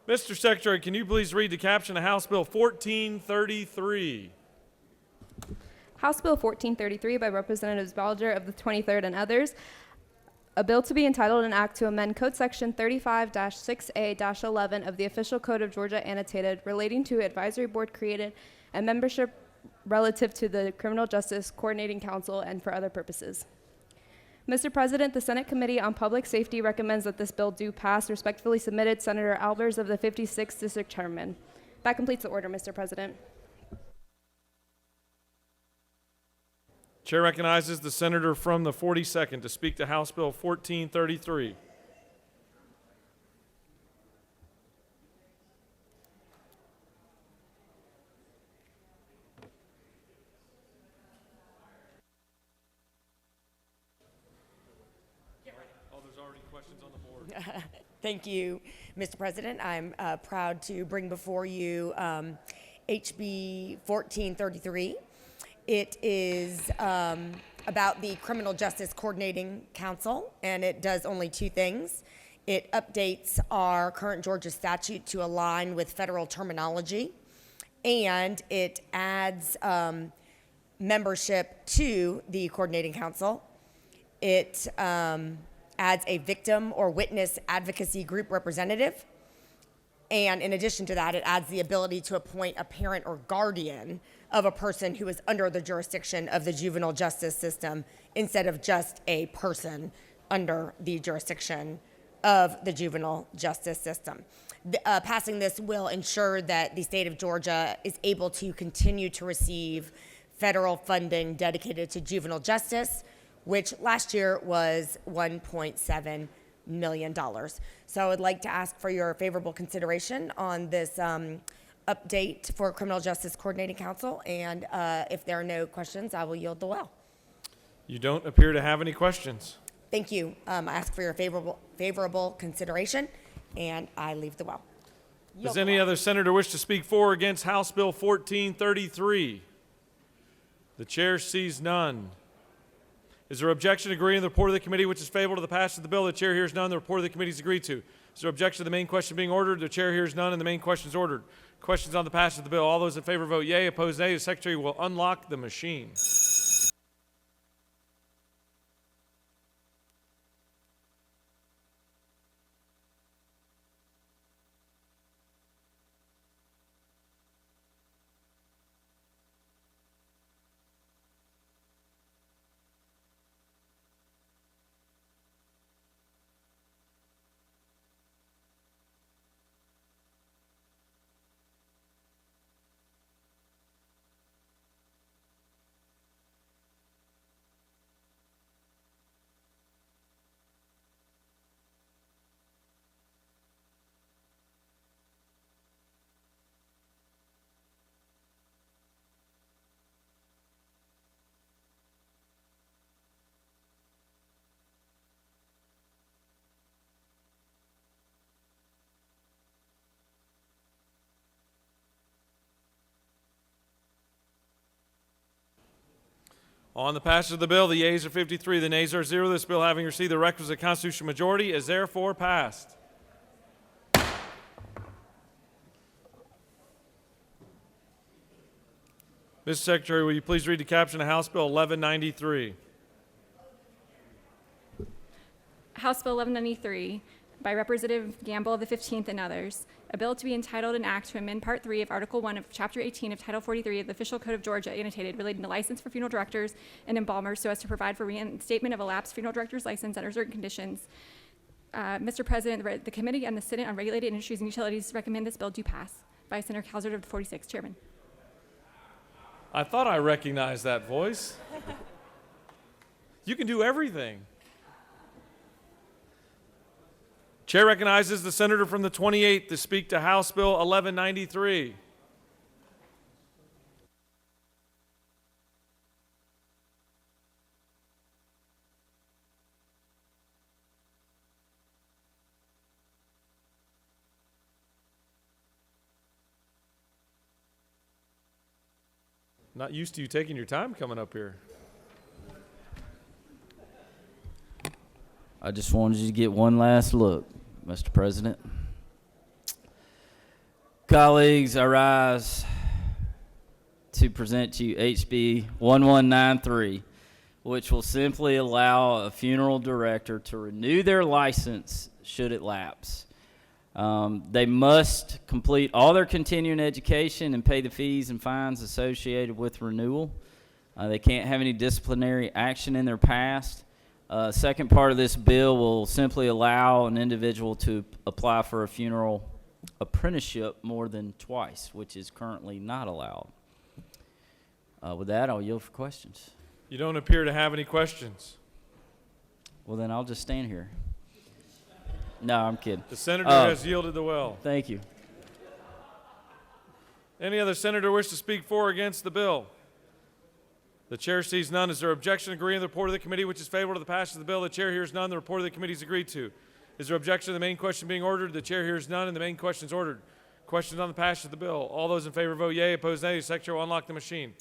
Mr. Secretary, can you please read the caption of House Bill 1433? House Bill 1433 by Representatives Balger of the 23rd and others. A bill to be entitled an act to amend Code Section 35-6A-11 of the Official Code of Georgia annotated relating to advisory board created and membership relative to the Criminal Justice Coordinating Council and for other purposes. Mr. President, the Senate Committee on Public Safety recommends that this bill do pass. Respectfully submitted, Senator Albers of the 56th District Chairman. That completes the order, Mr. President. Chair recognizes the senator from the 42nd to speak to House Bill 1433. Thank you, Mr. President. I'm proud to bring before you HB 1433. It is about the Criminal Justice Coordinating Council, and it does only two things. It updates our current Georgia statute to align with federal terminology, and it adds membership to the Coordinating Council. It adds a victim or witness advocacy group representative. And in addition to that, it adds the ability to appoint a parent or guardian of a person who is under the jurisdiction of the juvenile justice system instead of just a person under the jurisdiction of the juvenile justice system. Passing this will ensure that the state of Georgia is able to continue to receive federal funding dedicated to juvenile justice, which last year was $1.7 million. So I would like to ask for your favorable consideration on this update for Criminal Justice Coordinating Council, and if there are no questions, I will yield the well. You don't appear to have any questions. Thank you. I ask for your favorable consideration, and I leave the well. Does any other senator wish to speak for or against House Bill 1433? The chair sees none. Is there objection to agreeing to the report of the committee which is favorable to the passage of the bill? The chair hears none. The report of the committee is agreed to. Is there objection to the main question being ordered? The chair hears none, and the main question is ordered. Questions on the passage of the bill. All those in favor vote yea. Opposed, nay. The secretary will unlock the machine. On the passage of the bill, the yeas are 53, the nays are 0. This bill, having received the requisite constitutional majority, is therefore passed. Mr. Secretary, will you please read the caption of House Bill 1193? House Bill 1193 by Representative Gamble of the 15th and others. A bill to be entitled an act to amend Part 3 of Article 1 of Chapter 18 of Title 43 of the Official Code of Georgia annotated relating to license for funeral directors and embalmers so as to provide for reinstatement of a lapsed funeral director's license under certain conditions. Mr. President, the Committee and the Senate on Regulated Industries and Utilities recommend this bill do pass. By Senator Calzert of the 46th Chairman. I thought I recognized that voice. You can do everything. Chair recognizes the senator from the 28th to speak to House Bill 1193. Not used to you taking your time coming up here. I just wanted you to get one last look, Mr. President. colleagues, I rise to present to you HB 1193, which will simply allow a funeral director to renew their license should it lapse. They must complete all their continuing education and pay the fees and fines associated with renewal. They can't have any disciplinary action in their past. Second part of this bill will simply allow an individual to apply for a funeral apprenticeship more than twice, which is currently not allowed. With that, I'll yield for questions. You don't appear to have any questions. Well, then I'll just stand here. No, I'm kidding. The senator has yielded the well. Thank you. Any other senator wish to speak for or against the bill? The chair sees none. Is there objection to agreeing with the report of the committee which is favorable to the passage of the bill? The chair hears none. The report of the committee is agreed to. Is there objection to the main question being ordered? The chair hears none, and the main question is ordered. Questions on the passage of the bill. All those in favor vote yea. Opposed nay. The secretary will unlock the machine.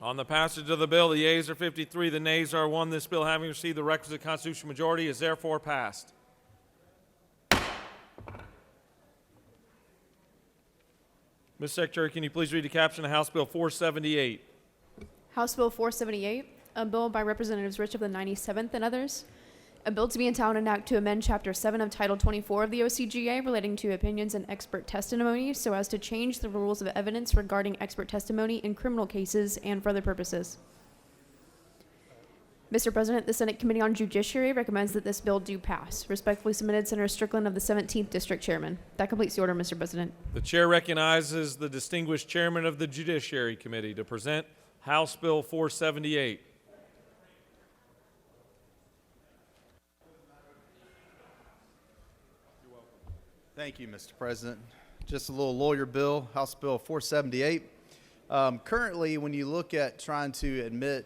On the passage of the bill, the yeas are 53, the nays are 1. This bill, having received the requisite constitutional majority, is therefore passed. Ms. Secretary, can you please read the caption of House Bill 478? House Bill 478, a bill by Representatives Rich of the 97th and others. A bill to be entitled an act to amend Chapter 7 of Title 24 of the OCGA relating to opinions and expert testimony so as to change the rules of evidence regarding expert testimony in criminal cases and for other purposes. Mr. President, the Senate Committee on Judiciary recommends that this bill do pass. Respectfully submitted, Senator Strickland of the 17th District Chairman. That completes the order, Mr. President. The chair recognizes the distinguished chairman of the Judiciary Committee to present House Bill 478. Thank you, Mr. President. Just a little lawyer bill, House Bill 478. Currently, when you look at trying to admit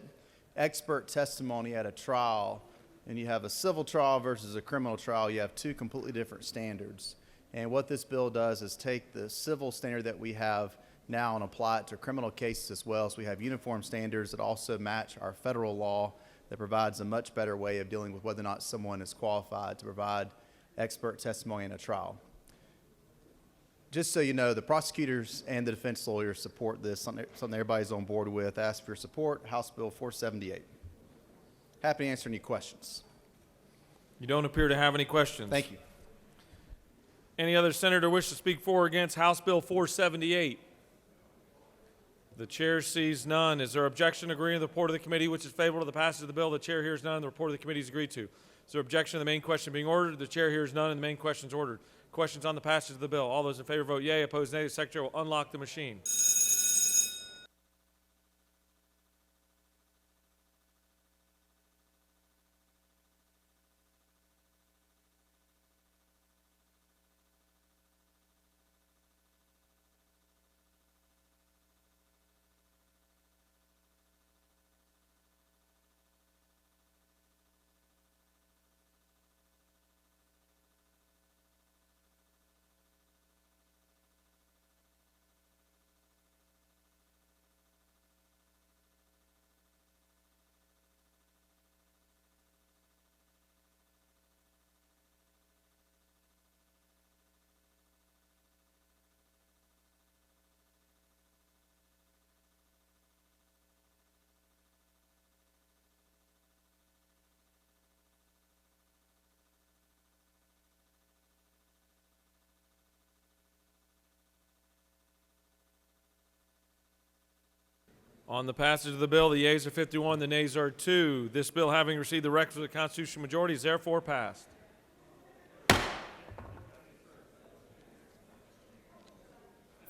expert testimony at a trial, and you have a civil trial versus a criminal trial, you have two completely different standards. And what this bill does is take the civil standard that we have now and apply it to criminal cases as well. So we have uniform standards that also match our federal law that provides a much better way of dealing with whether or not someone is qualified to provide expert testimony in a trial. Just so you know, the prosecutors and the defense lawyers support this, something everybody's on board with. I ask for your support, House Bill 478. Happy to answer any questions. You don't appear to have any questions. Thank you. Any other senator wish to speak for or against House Bill 478? The chair sees none. Is there objection to agreeing with the report of the committee which is favorable to the passage of the bill? The chair hears none. The report of the committee is agreed to. Is there objection to the main question being ordered? The chair hears none, and the main question is ordered. Questions on the passage of the bill. All those in favor vote yea. Opposed nay. The secretary will unlock the machine. On the passage of the bill, the yeas are 51, the nays are 2. This bill, having received the requisite constitutional majority, is therefore passed.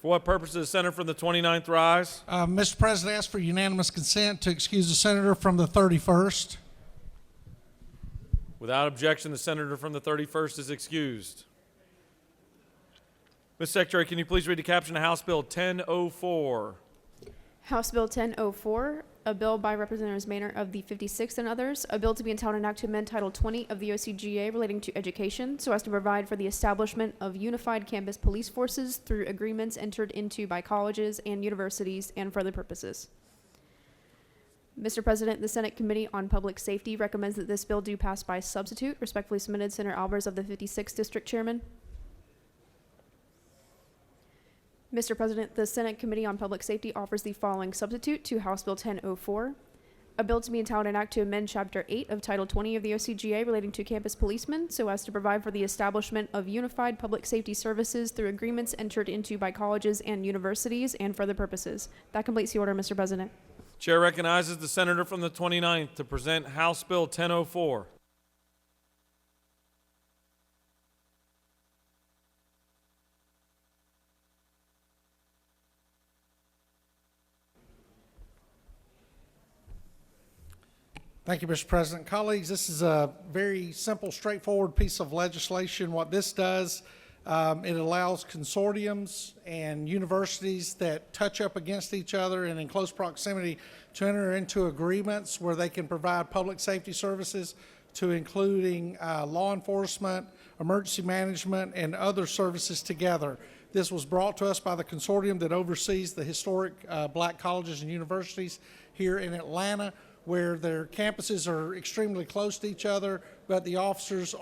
For what purpose does the senator from the 29th rise? Mr. President, I ask for unanimous consent to excuse the senator from the 31st. Without objection, the senator from the 31st is excused. Ms. Secretary, can you please read the caption of House Bill 1004? House Bill 1004, a bill by Representatives Maynard of the 56th and others, a bill to be entitled an act to amend Title 20 of the OCGA relating to education so as to provide for the establishment of unified campus police forces through agreements entered into by colleges and universities and for other purposes. Mr. President, the Senate Committee on Public Safety recommends that this bill do pass by substitute. Respectfully submitted, Senator Albers of the 56th District Chairman. Mr. President, the Senate Committee on Public Safety offers the following substitute to House Bill 1004. A bill to be entitled an act to amend Chapter 8 of Title 20 of the OCGA relating to campus policemen so as to provide for the establishment of unified public safety services through agreements entered into by colleges and universities and for other purposes. That completes the order, Mr. President. Chair recognizes the senator from the 29th to present House Bill 1004. Thank you, Mr. President. Colleagues, this is a very simple, straightforward piece of legislation. What this does, it allows consortiums and universities that touch up against each other and in close proximity to enter into agreements where they can provide public safety services to including law enforcement, emergency management, and other services together. This was brought to us by the consortium that oversees the historic black colleges and universities here in Atlanta, where their campuses are extremely close to each other, but the officers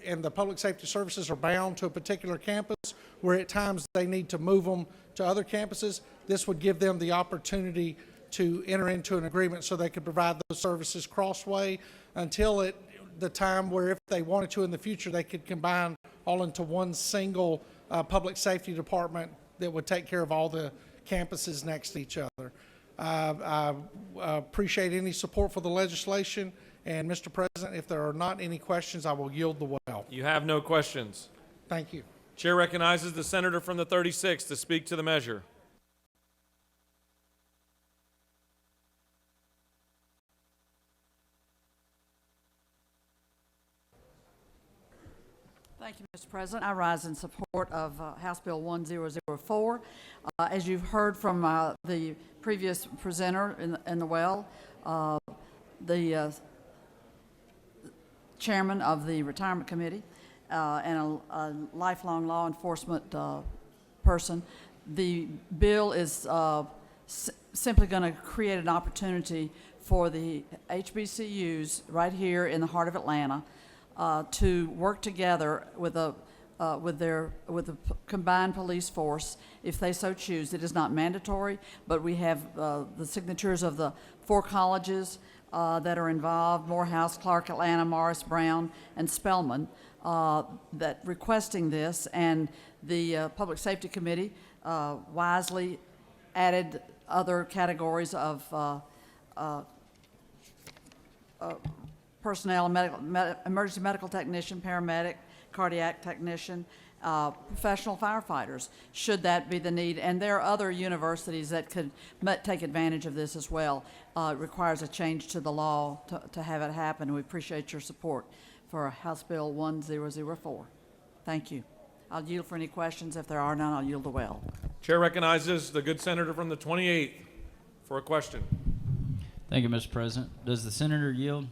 and the public safety services are bound to a particular campus, where at times they need to move them to other campuses. This would give them the opportunity to enter into an agreement so they could provide those services crossway until the time where if they wanted to in the future, they could combine all into one single public safety department that would take care of all the campuses next to each other. I appreciate any support for the legislation, and Mr. President, if there are not any questions, I will yield the well. You have no questions. Thank you. Chair recognizes the senator from the 36th to speak to the measure. Thank you, Mr. President. I rise in support of House Bill 1004. As you've heard from the previous presenter in the well, the chairman of the Retirement Committee and a lifelong law enforcement person, the bill is simply going to create an opportunity for the HBCUs right here in the heart of Atlanta to work together with a combined police force if they so choose. It is not mandatory, but we have the signatures of the 4 colleges that are involved: Morehouse, Clark, Atlanta, Morris, Brown, and Spelman, that requesting this, and the Public Safety Committee wisely added other categories of personnel, emergency medical technician, paramedic, cardiac technician, professional firefighters, should that be the need. And there are other universities that could take advantage of this as well. It requires a change to the law to have it happen. We appreciate your support for House Bill 1004. Thank you. I'll yield for any questions. If there are none, I'll yield the well. Chair recognizes the good senator from the 28th for a question. Thank you, Mr. President. Does the senator yield?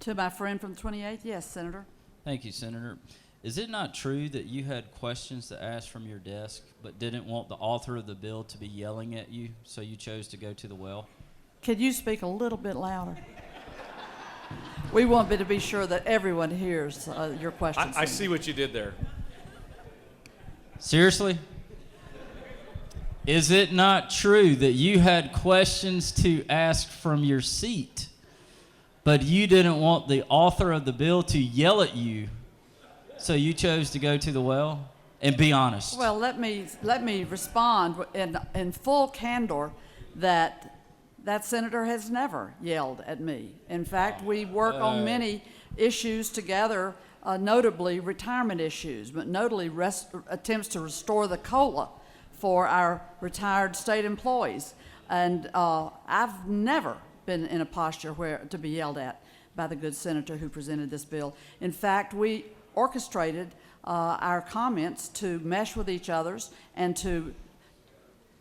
To my friend from the 28th, yes, Senator. Thank you, Senator. Is it not true that you had questions to ask from your desk but didn't want the author of the bill to be yelling at you, so you chose to go to the well? Could you speak a little bit louder? We want to be sure that everyone hears your questions. I see what you did there. Seriously? Is it not true that you had questions to ask from your seat, but you didn't want the author of the bill to yell at you, so you chose to go to the well? and be honest. Well, let me respond in full candor that that senator has never yelled at me. In fact, we work on many issues together, notably retirement issues, but notably attempts to restore the COLA for our retired state employees. And I've never been in a posture where to be yelled at by the good senator who presented this bill. In fact, we orchestrated our comments to mesh with each other's and to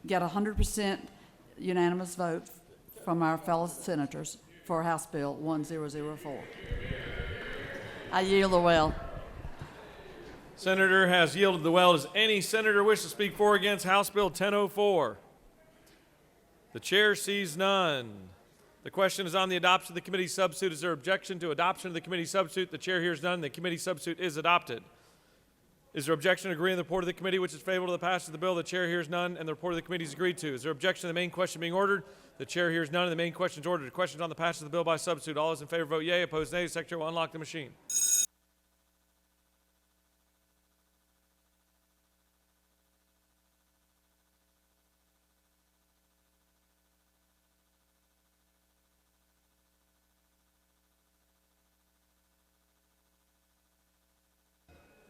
get 100% unanimous vote from our fellow senators for House Bill 1004. I yield the well. Senator has yielded the well. Does any senator wish to speak for or against House Bill 1004? The chair sees none. The question is on the adoption of the committee substitute. Is there objection to adoption of the committee substitute? The chair hears none. The committee substitute is adopted. Is there objection to agreeing to the report of the committee which is favorable to the passage of the bill? The chair hears none, and the report of the committee is agreed to. Is there objection to the main question being ordered? The chair hears none, and the main question is ordered. The question is on the passage of the bill by substitute. All those in favor vote yea. Opposed, nay. The secretary will unlock the machine.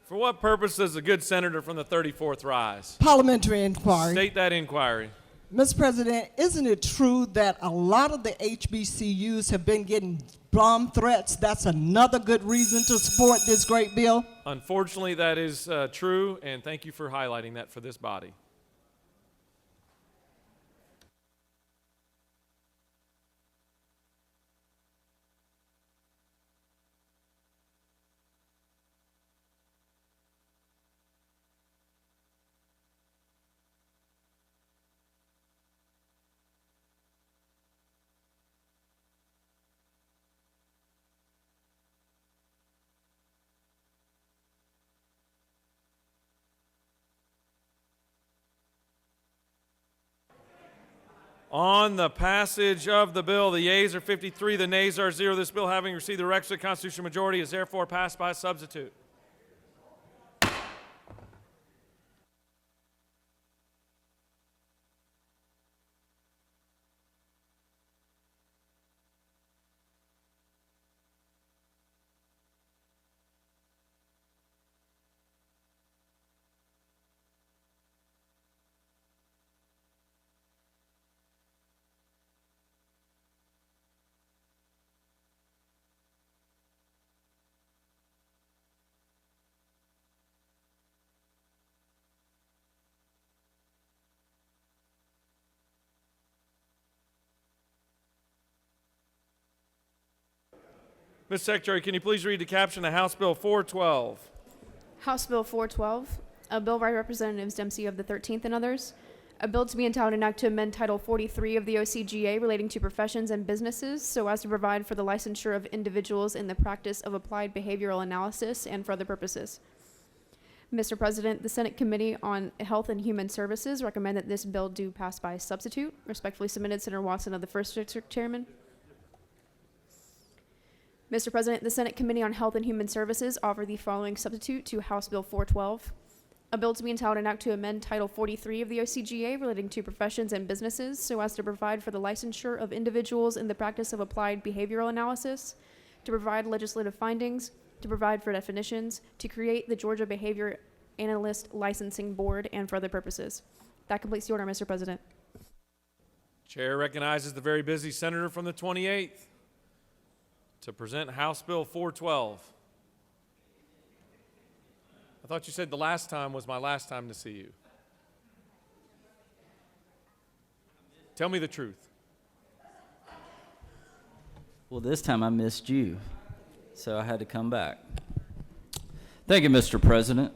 For what purpose does the good senator from the 34th rise? Parliamentary inquiry. State that inquiry. Mr. President, isn't it true that a lot of the HBCUs have been getting bomb threats? That's another good reason to support this great bill. Unfortunately, that is true, and thank you for highlighting that for this body. On the passage of the bill, the yeas are 53, the nays are 0. This bill, having received the requisite constitutional majority, is therefore passed by substitute. Ms. Secretary, can you please read the caption of House Bill 412? House Bill 412, a bill by Representatives Dempsey of the 13th and others. A bill to be entitled an act to amend Title 43 of the OCGA relating to professions and businesses so as to provide for the licensure of individuals in the practice of applied behavioral analysis and for other purposes. Mr. President, the Senate Committee on Health and Human Services recommend that this bill do pass by substitute. Respectfully submitted, Senator Watson of the 1st District Chairman. Mr. President, the Senate Committee on Health and Human Services offer the following substitute to House Bill 412. A bill to be entitled an act to amend Title 43 of the OCGA relating to professions and businesses so as to provide for the licensure of individuals in the practice of applied behavioral analysis, to provide legislative findings, to provide for definitions, to create the Georgia Behavior Analyst Licensing Board, and for other purposes. That completes the order, Mr. President. Chair recognizes the very busy senator from the 28th to present House Bill 412. I thought you said the last time was my last time to see you. Tell me the truth. Well, this time I missed you, so I had to come back. Thank you, Mr. President.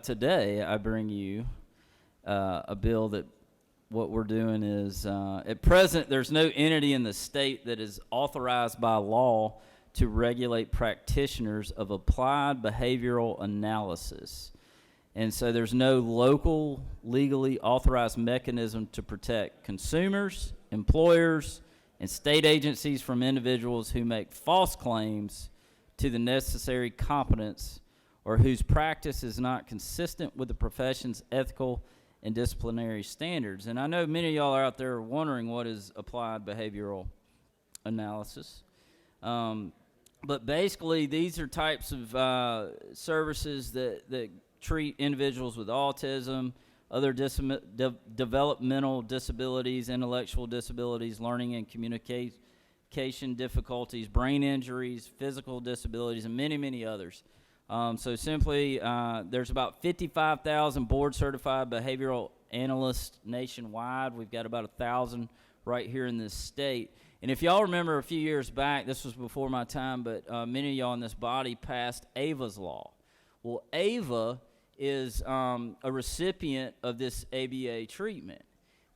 Today I bring you a bill that what we're doing is, at present, there's no entity in the state that is authorized by law to regulate practitioners of applied behavioral analysis. And so there's no local legally authorized mechanism to protect consumers, employers, and state agencies from individuals who make false claims to the necessary competence or whose practice is not consistent with the profession's ethical and disciplinary standards. And I know many of y'all are out there wondering what is applied behavioral analysis. But basically, these are types of services that treat individuals with autism, other developmental disabilities, intellectual disabilities, learning and communication difficulties, brain injuries, physical disabilities, and many, many others. So simply, there's about 55,000 board-certified behavioral analysts nationwide. We've got about 1,000 right here in this state. And if y'all remember a few years back, this was before my time, but many of y'all in this body passed AVA's law. Well, AVA is a recipient of this ABA treatment.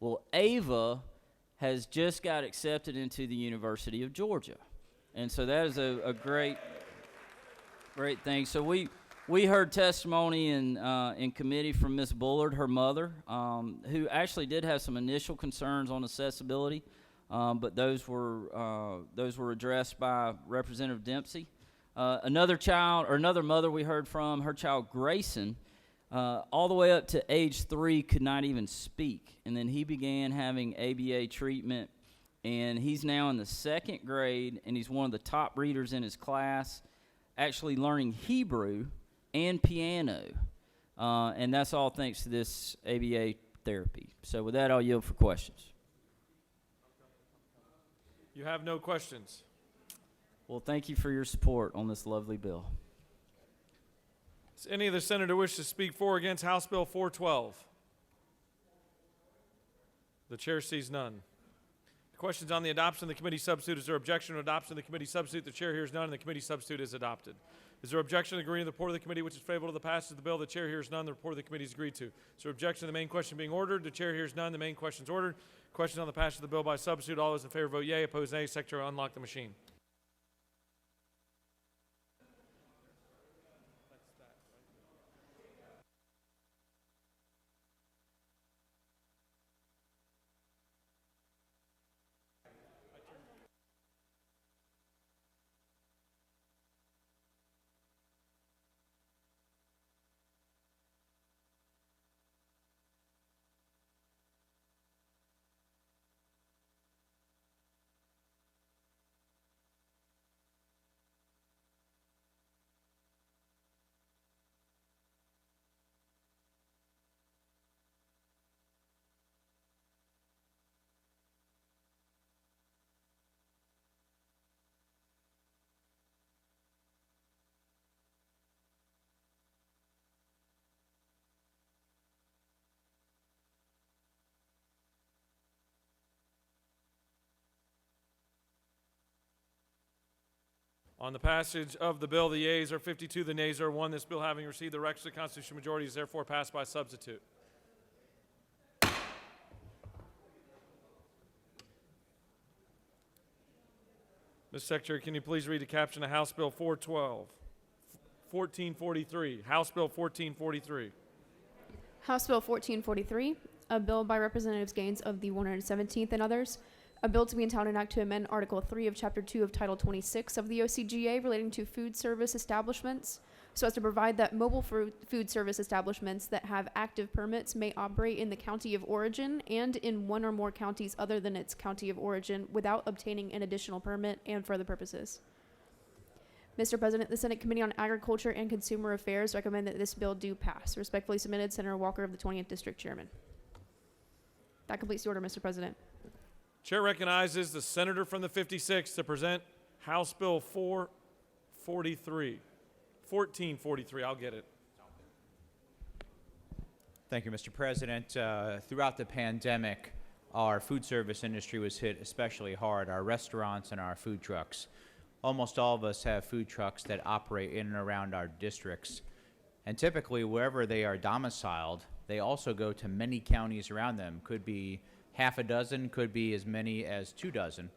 Well, AVA has just got accepted into the University of Georgia. And so that is a great thing. So we heard testimony in committee from Ms. Bullard, her mother, who actually did have some initial concerns on accessibility. But those were addressed by Representative Dempsey. Another mother we heard from, her child Grayson, all the way up to age 3 could not even speak. And then he began having ABA treatment, and he's now in the 2nd grade, and he's one of the top readers in his class, actually learning Hebrew and piano. And that's all thanks to this ABA therapy. So with that, I'll yield for questions. You have no questions. Well, thank you for your support on this lovely bill. Does any other senator wish to speak for or against House Bill 412? The chair sees none. Questions on the adoption of the committee substitute. Is there objection to adoption of the committee substitute? The chair hears none, and the committee substitute is adopted. Is there objection to agreeing to the report of the committee which is favorable to the passage of the bill? The chair hears none. The report of the committee is agreed to. Is there objection to the main question being ordered? The chair hears none. The main question is ordered. Question on the passage of the bill by substitute. All those in favor vote yea. Opposed, nay. Secretary will unlock the machine. On the passage of the bill, the yeas are 52, the nays are 1. This bill, having received the requisite constitutional majority, is therefore passed by substitute. Mr. Secretary, can you please read the caption of House Bill 1443, House Bill 1443. House Bill 1443, a bill by Representatives Gaines of the 117th and others, a bill to be entitled an act to amend Article 3 of Chapter 2 of Title 26 of the OCGA relating to food service establishments, so as to provide that mobile food service establishments that have active permits may operate in the county of origin and in one or more counties other than its county of origin without obtaining an additional permit and for other purposes. Mr. President, the Senate Committee on Agriculture and Consumer Affairs recommend that this bill do pass. Respectfully submitted, Senator Walker of the 20th District Chairman. That completes the order, Mr. President. Chair recognizes the senator from the 56th to present House Bill 1443. I'll get it. Thank you, Mr. President. Throughout the pandemic, our food service industry was hit especially hard, our restaurants and our food trucks. Almost all of us have food trucks that operate in and around our districts. And typically, wherever they are domiciled, they also go to many counties around them. Could be half a dozen, could be as many as 2 dozen.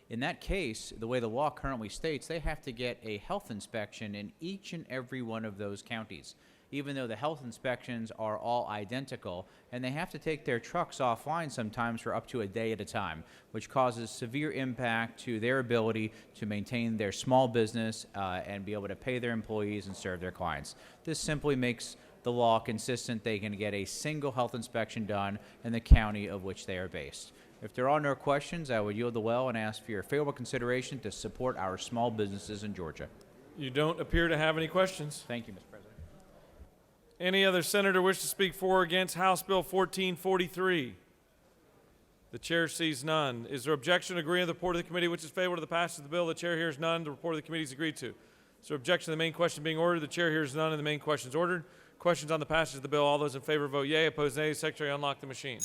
In that case, the way the law currently states, they have to get a health inspection in each and every one of those counties. even though the health inspections are all identical, and they have to take their trucks offline sometimes for up to a day at a time, which causes severe impact to their ability to maintain their small business and be able to pay their employees and serve their clients. This simply makes the law consistent. They can get a single health inspection done in the county of which they are based. If there are no questions, I would yield the well and ask for your favorable consideration to support our small businesses in Georgia. You don't appear to have any questions. Thank you, Mr. President. Any other senator wish to speak for or against House Bill 1443? The chair sees none. Is there objection to agree with the report of the committee which is favorable to the passage of the bill? The chair hears none. The report of the committee is agreed to. Is there objection to the main question being ordered? The chair hears none and the main question is ordered. Questions on the passage of the bill? All those in favor vote yea. Opposed nay. Secretary, unlock the machine.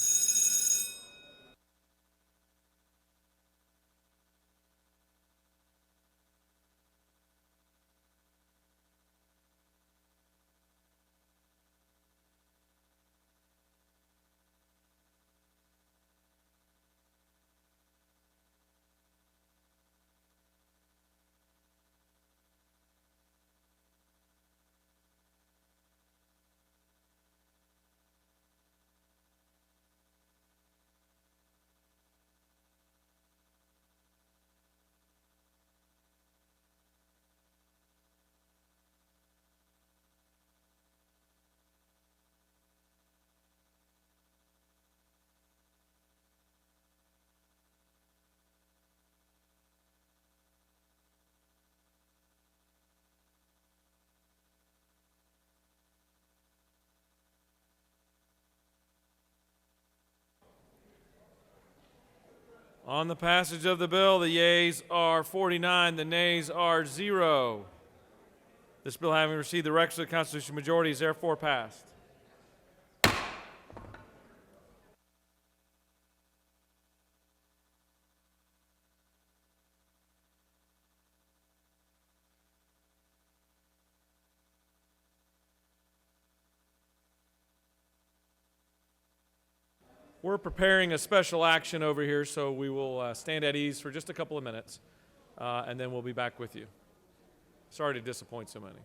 On the passage of the bill, the yeas are 49, the nays are 0. This bill, having received the requisite constitutional majority, is therefore passed. We're preparing a special action over here, so we will stand at ease for just a couple of minutes, and then we'll be back with you. Sorry to disappoint so many.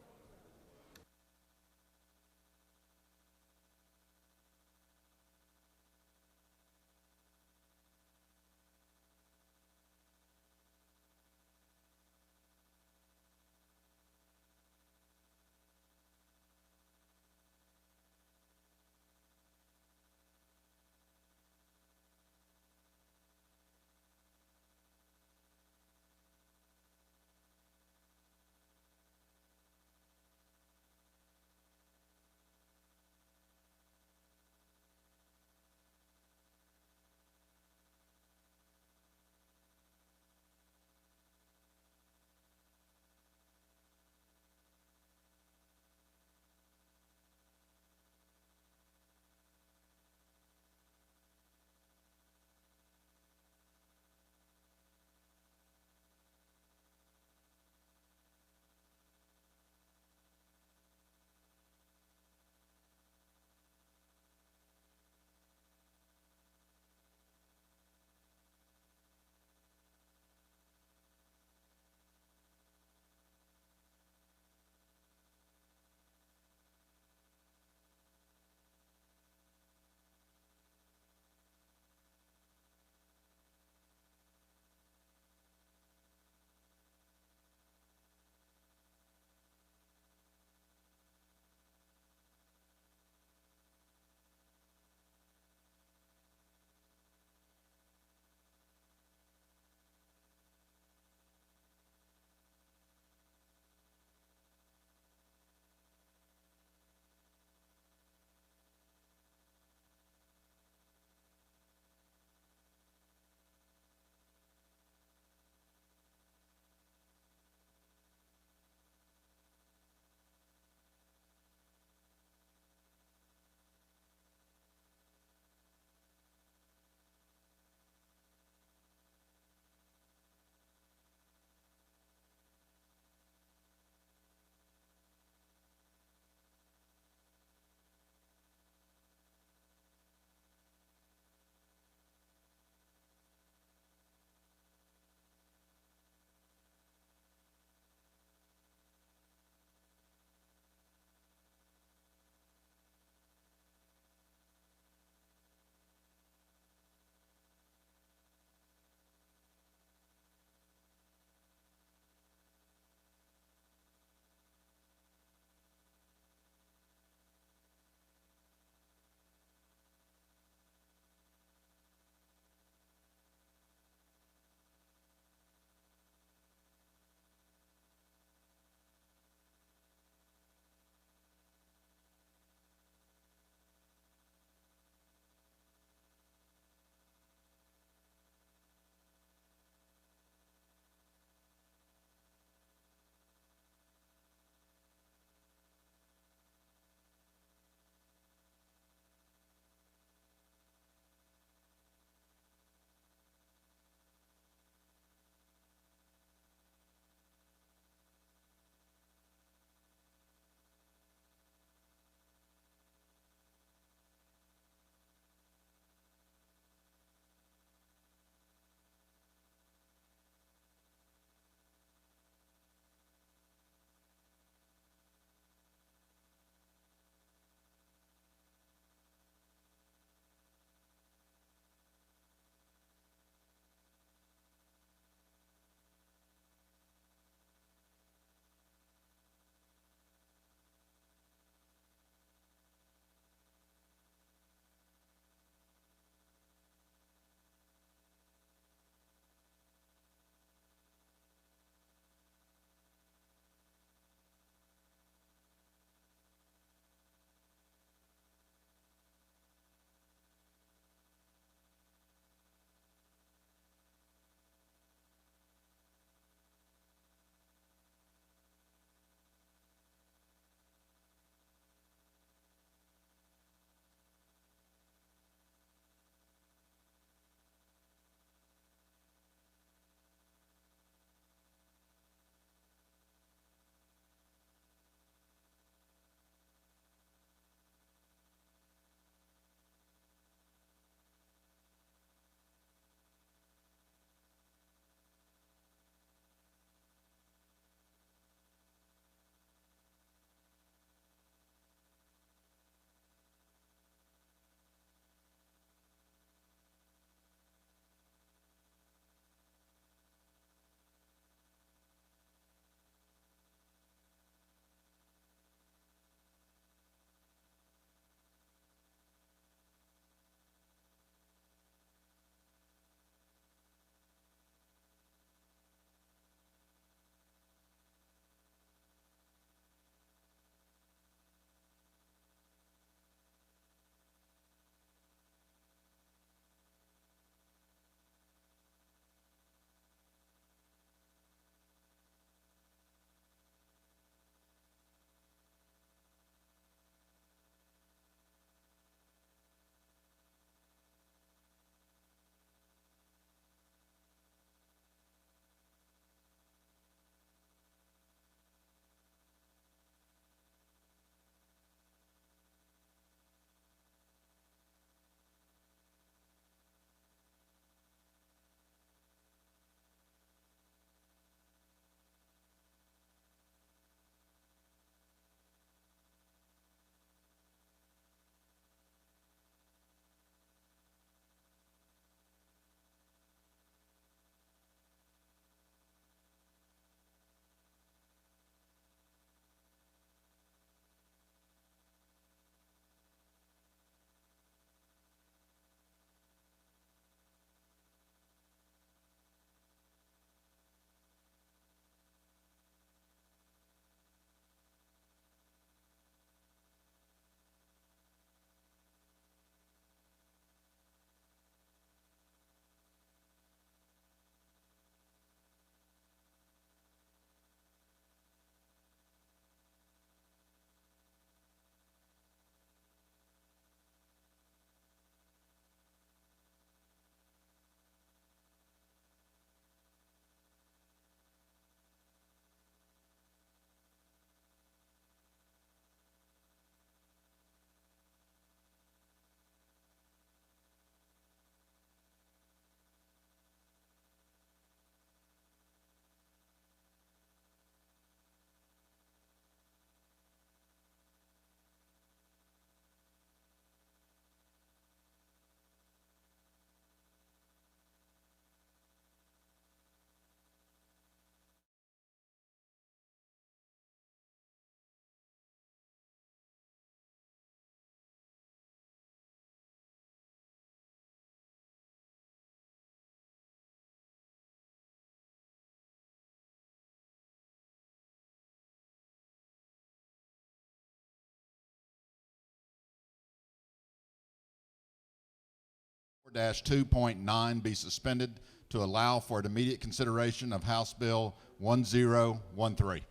4-2.9 be suspended to allow for an immediate consideration of House Bill 1013.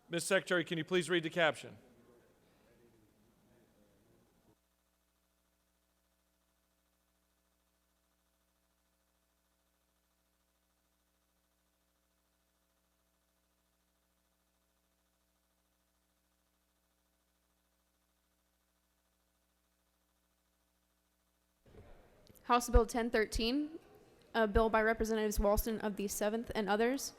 Ms. Secretary, can you please read the caption? House Bill 1013, a bill by Representatives Walston of the 7th and others.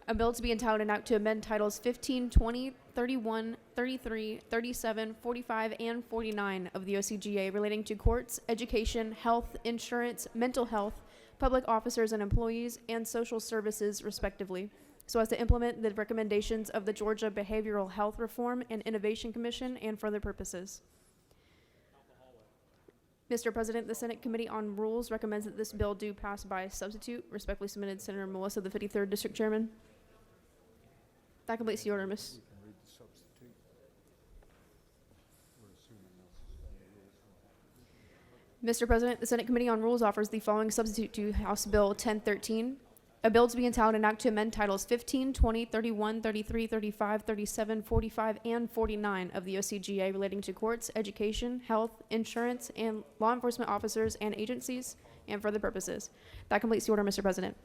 A bill to be entitled an act to amend titles 15, 20, 31, 33, 37, 45, and 49 of the OCGA relating to courts, education, health, insurance, mental health, public officers and employees, and social services, respectively, so as to implement the recommendations of the Georgia Behavioral Health Reform and Innovation Commission and for other purposes. Mr. President, the Senate Committee on Rules recommends that this bill do pass by substitute. Respectfully submitted, Senator Melissa, the 53rd District Chairman. That completes the order, Ms. Mr. President, the Senate Committee on Rules offers the following substitute to House Bill 1013. A bill to be entitled an act to amend titles 15, 20, 31, 33, 35, 37, 45, and 49 of the OCGA relating to courts, education, health, insurance, and law enforcement officers and agencies, and for other purposes. That completes the order, Mr. President.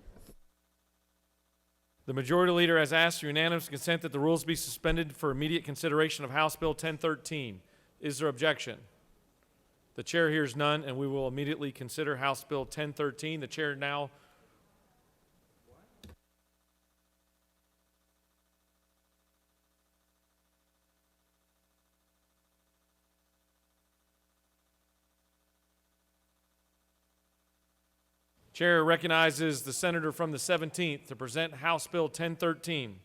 The Majority Leader has asked for unanimous consent that the rules be suspended for immediate consideration of House Bill 1013. Is there objection? The Chair hears none, and we will immediately consider House Bill 1013. The Chair now Chair recognizes the senator from the 17th to present House Bill 1013.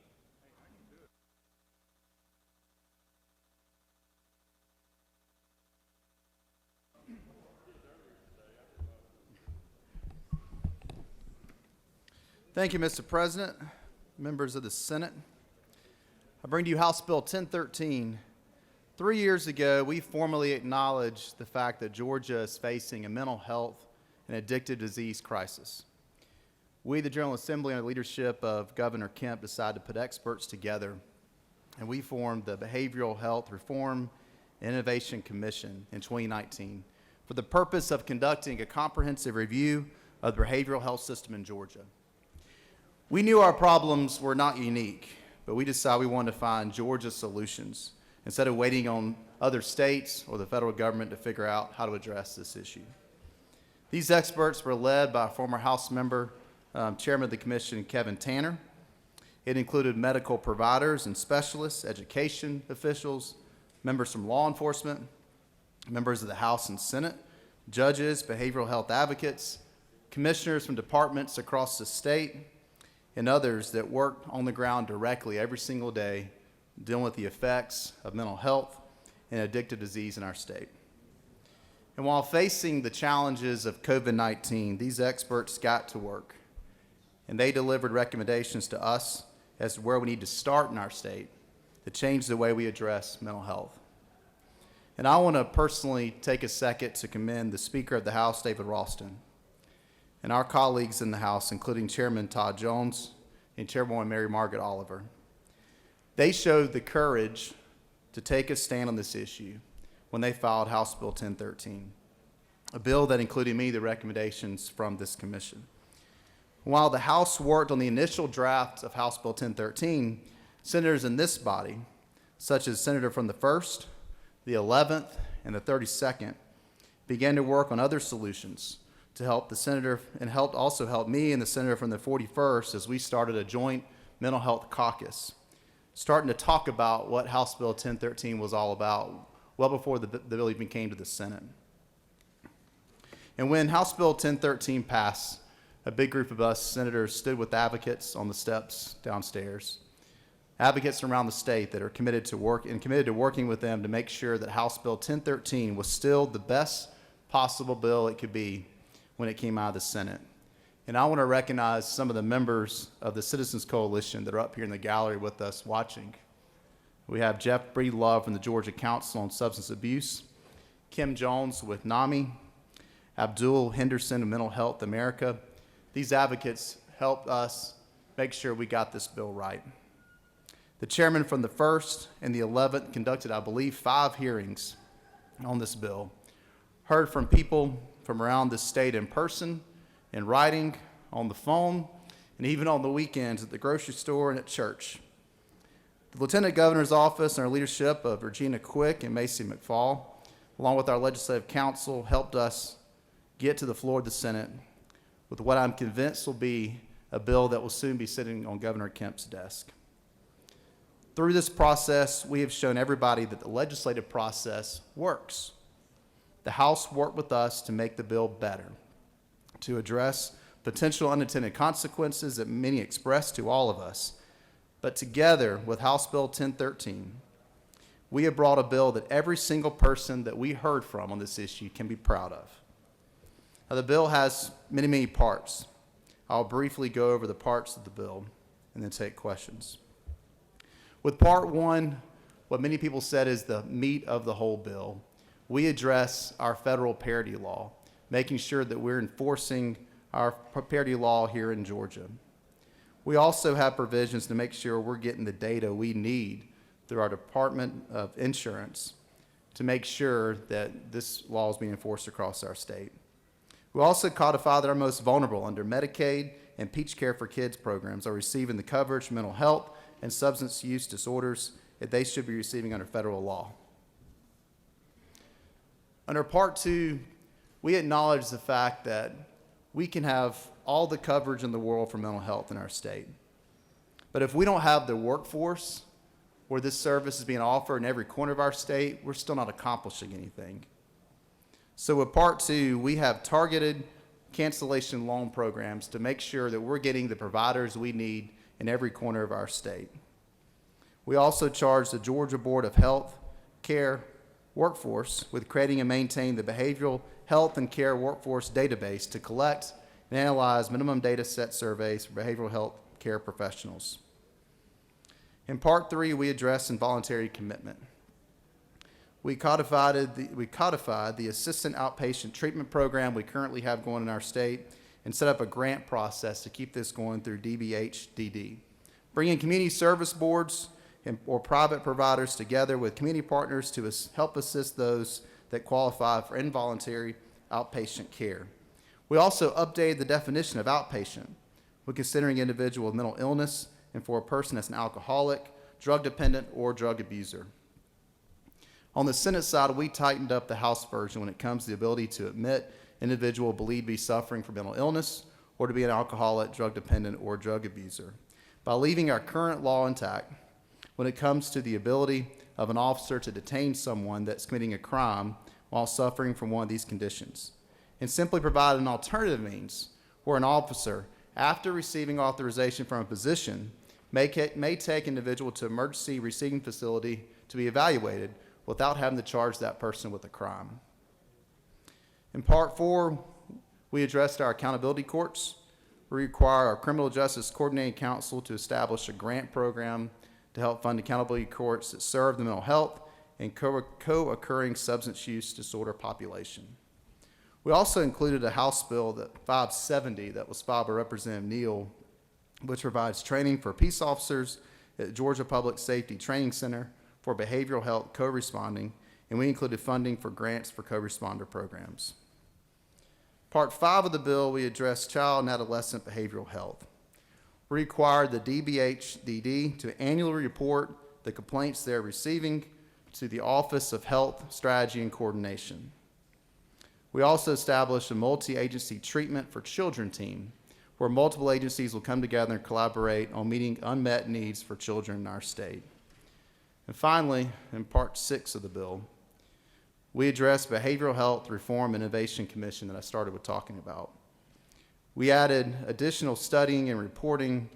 Thank you, Mr. President, members of the Senate. I bring to you House Bill 1013. 3 years ago, we formally acknowledged the fact that Georgia is facing a mental health and addictive disease crisis. We, the General Assembly, under the leadership of Governor Kemp, decided to put experts together, and we formed the Behavioral Health Reform and Innovation Commission in 2019 for the purpose of conducting a comprehensive review of the behavioral health system in Georgia. We knew our problems were not unique, but we decided we wanted to find Georgia's solutions instead of waiting on other states or the federal government to figure out how to address this issue. These experts were led by former House member, Chairman of the Commission, Kevin Tanner. It included medical providers and specialists, education officials, members from law enforcement, members of the House and Senate, judges, behavioral health advocates, commissioners from departments across the state, and others that work on the ground directly every single day dealing with the effects of mental health and addictive disease in our state. And while facing the challenges of COVID-19, these experts got to work, and they delivered recommendations to us as to where we need to start in our state to change the way we address mental health. And I want to personally take a second to commend the Speaker of the House, David Ralston, and our colleagues in the House, including Chairman Todd Jones and Chairwoman Mary Margaret Oliver. They showed the courage to take a stand on this issue when they filed House Bill 1013, a bill that included many of the recommendations from this commission. While the House worked on the initial draft of House Bill 1013, senators in this body, such as Senator from the 1st, the 11th, and the 32nd, began to work on other solutions to help the senator, and also help me and the senator from the 41st as we started a joint mental health caucus, starting to talk about what House Bill 1013 was all about, well before the bill even came to the Senate. And when House Bill 1013 passed, a big group of us senators stood with advocates on the steps downstairs, advocates from around the state that are committed to working with them to make sure that House Bill 1013 was still the best possible bill it could be when it came out of the Senate. And I want to recognize some of the members of the Citizens Coalition that are up here in the gallery with us watching. We have Jeff Breedlove from the Georgia Council on Substance Abuse, Kim Jones with NAMI, Abdul Henderson of Mental Health America. These advocates helped us make sure we got this bill right. The chairman from the 1st and the 11th conducted, I believe, 5 hearings on this bill, heard from people from around the state in person, in writing, on the phone, and even on the weekends at the grocery store and at church. The Lieutenant Governor's Office and our leadership of Regina Quick and Macy McFall, along with our legislative council, helped us get to the floor of the Senate with what I'm convinced will be a bill that will soon be sitting on Governor Kemp's desk. Through this process, we have shown everybody that the legislative process works. The House worked with us to make the bill better, to address potential unintended consequences that many expressed to all of us. But together with House Bill 1013, we have brought a bill that every single person that we heard from on this issue can be proud of. Now, the bill has many, many parts. I'll briefly go over the parts of the bill and then take questions. With part 1, what many people said is the meat of the whole bill, we address our federal parity law, making sure that we're enforcing our parity law here in Georgia. We also have provisions to make sure we're getting the data we need through our Department of Insurance to make sure that this law is being enforced across our state. We also codify that our most vulnerable under Medicaid and Peach Care for Kids programs are receiving the coverage for mental health and substance use disorders that they should be receiving under federal law. Under Part 2, we acknowledge the fact that we can have all the coverage in the world for mental health in our state. But if we don't have the workforce where this service is being offered in every corner of our state, we're still not accomplishing anything. So with Part 2, we have targeted cancellation loan programs to make sure that we're getting the providers we need in every corner of our state. We also charge the Georgia Board of Health Care Workforce with creating and maintaining the Behavioral Health and Care Workforce Database to collect and analyze minimum data set surveys for behavioral health care professionals. In Part 3, we address involuntary commitment. We codified the assistant outpatient treatment program we currently have going in our state and set up a grant process to keep this going through DBHDD. Bringing community service boards or private providers together with community partners to help assist those that qualify for involuntary outpatient care. We also updated the definition of outpatient when considering an individual with mental illness and for a person that's an alcoholic, drug dependent, or drug abuser. On the Senate side, we tightened up the House version when it comes to the ability to admit an individual believed to be suffering from mental illness or to be an alcoholic, drug dependent, or drug abuser by leaving our current law intact when it comes to the ability of an officer to detain someone that's committing a crime while suffering from one of these conditions, and simply provide an alternative means where an officer, after receiving authorization from a physician, may take an individual to an emergency receiving facility to be evaluated without having to charge that person with a crime. In Part 4, we addressed our accountability courts. We require our Criminal Justice Coordinating Council to establish a grant program to help fund accountability courts that serve the mental health and co-occurring substance use disorder population. We also included a House Bill 570 that was filed by Representative Neal, which provides training for peace officers at Georgia Public Safety Training Center for behavioral health co-responding, and we included funding for grants for co-responder programs. Part 5 of the bill, we addressed child and adolescent behavioral health. We required the DBHDD to annually report the complaints they're receiving to the Office of Health Strategy and Coordination. We also established a multi-agency treatment for children team, where multiple agencies will come together and collaborate on meeting unmet needs for children in our state. And finally, in Part 6 of the bill, we addressed Behavioral Health Reform and Innovation Commission that I started with talking about. We added additional studying and reporting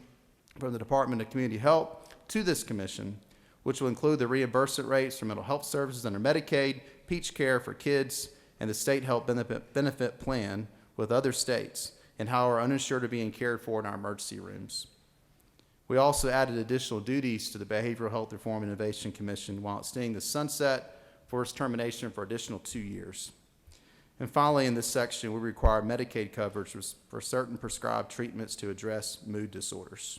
from the Department of Community Health to this commission, which will include the reimbursement rates for mental health services under Medicaid, Peach Care for Kids, and the state health benefit plan with other states, and how our uninsured are being cared for in our emergency rooms. We also added additional duties to the Behavioral Health Reform and Innovation Commission while extending the sunset for its termination for additional 2 years. And finally, in this section, we require Medicaid coverage for certain prescribed treatments to address mood disorders.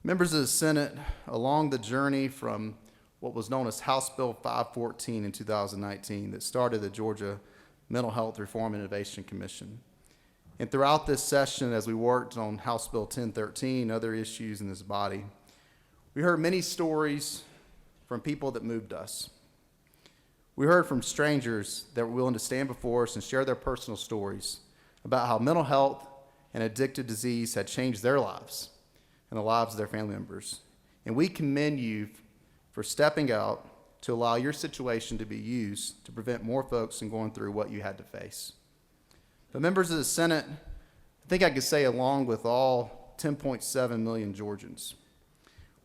Members of the Senate, along the journey from what was known as House Bill 514 in 2019 that started the Georgia Mental Health Reform and Innovation Commission. And throughout this session, as we worked on House Bill 1013 and other issues in this body, we heard many stories from people that moved us. We heard from strangers that were willing to stand before us and share their personal stories about how mental health and addictive disease had changed their lives and the lives of their family members. And we commend you for stepping out to allow your situation to be used to prevent more folks from going through what you had to face. But members of the Senate, I think I could say along with all 10.7 million Georgians,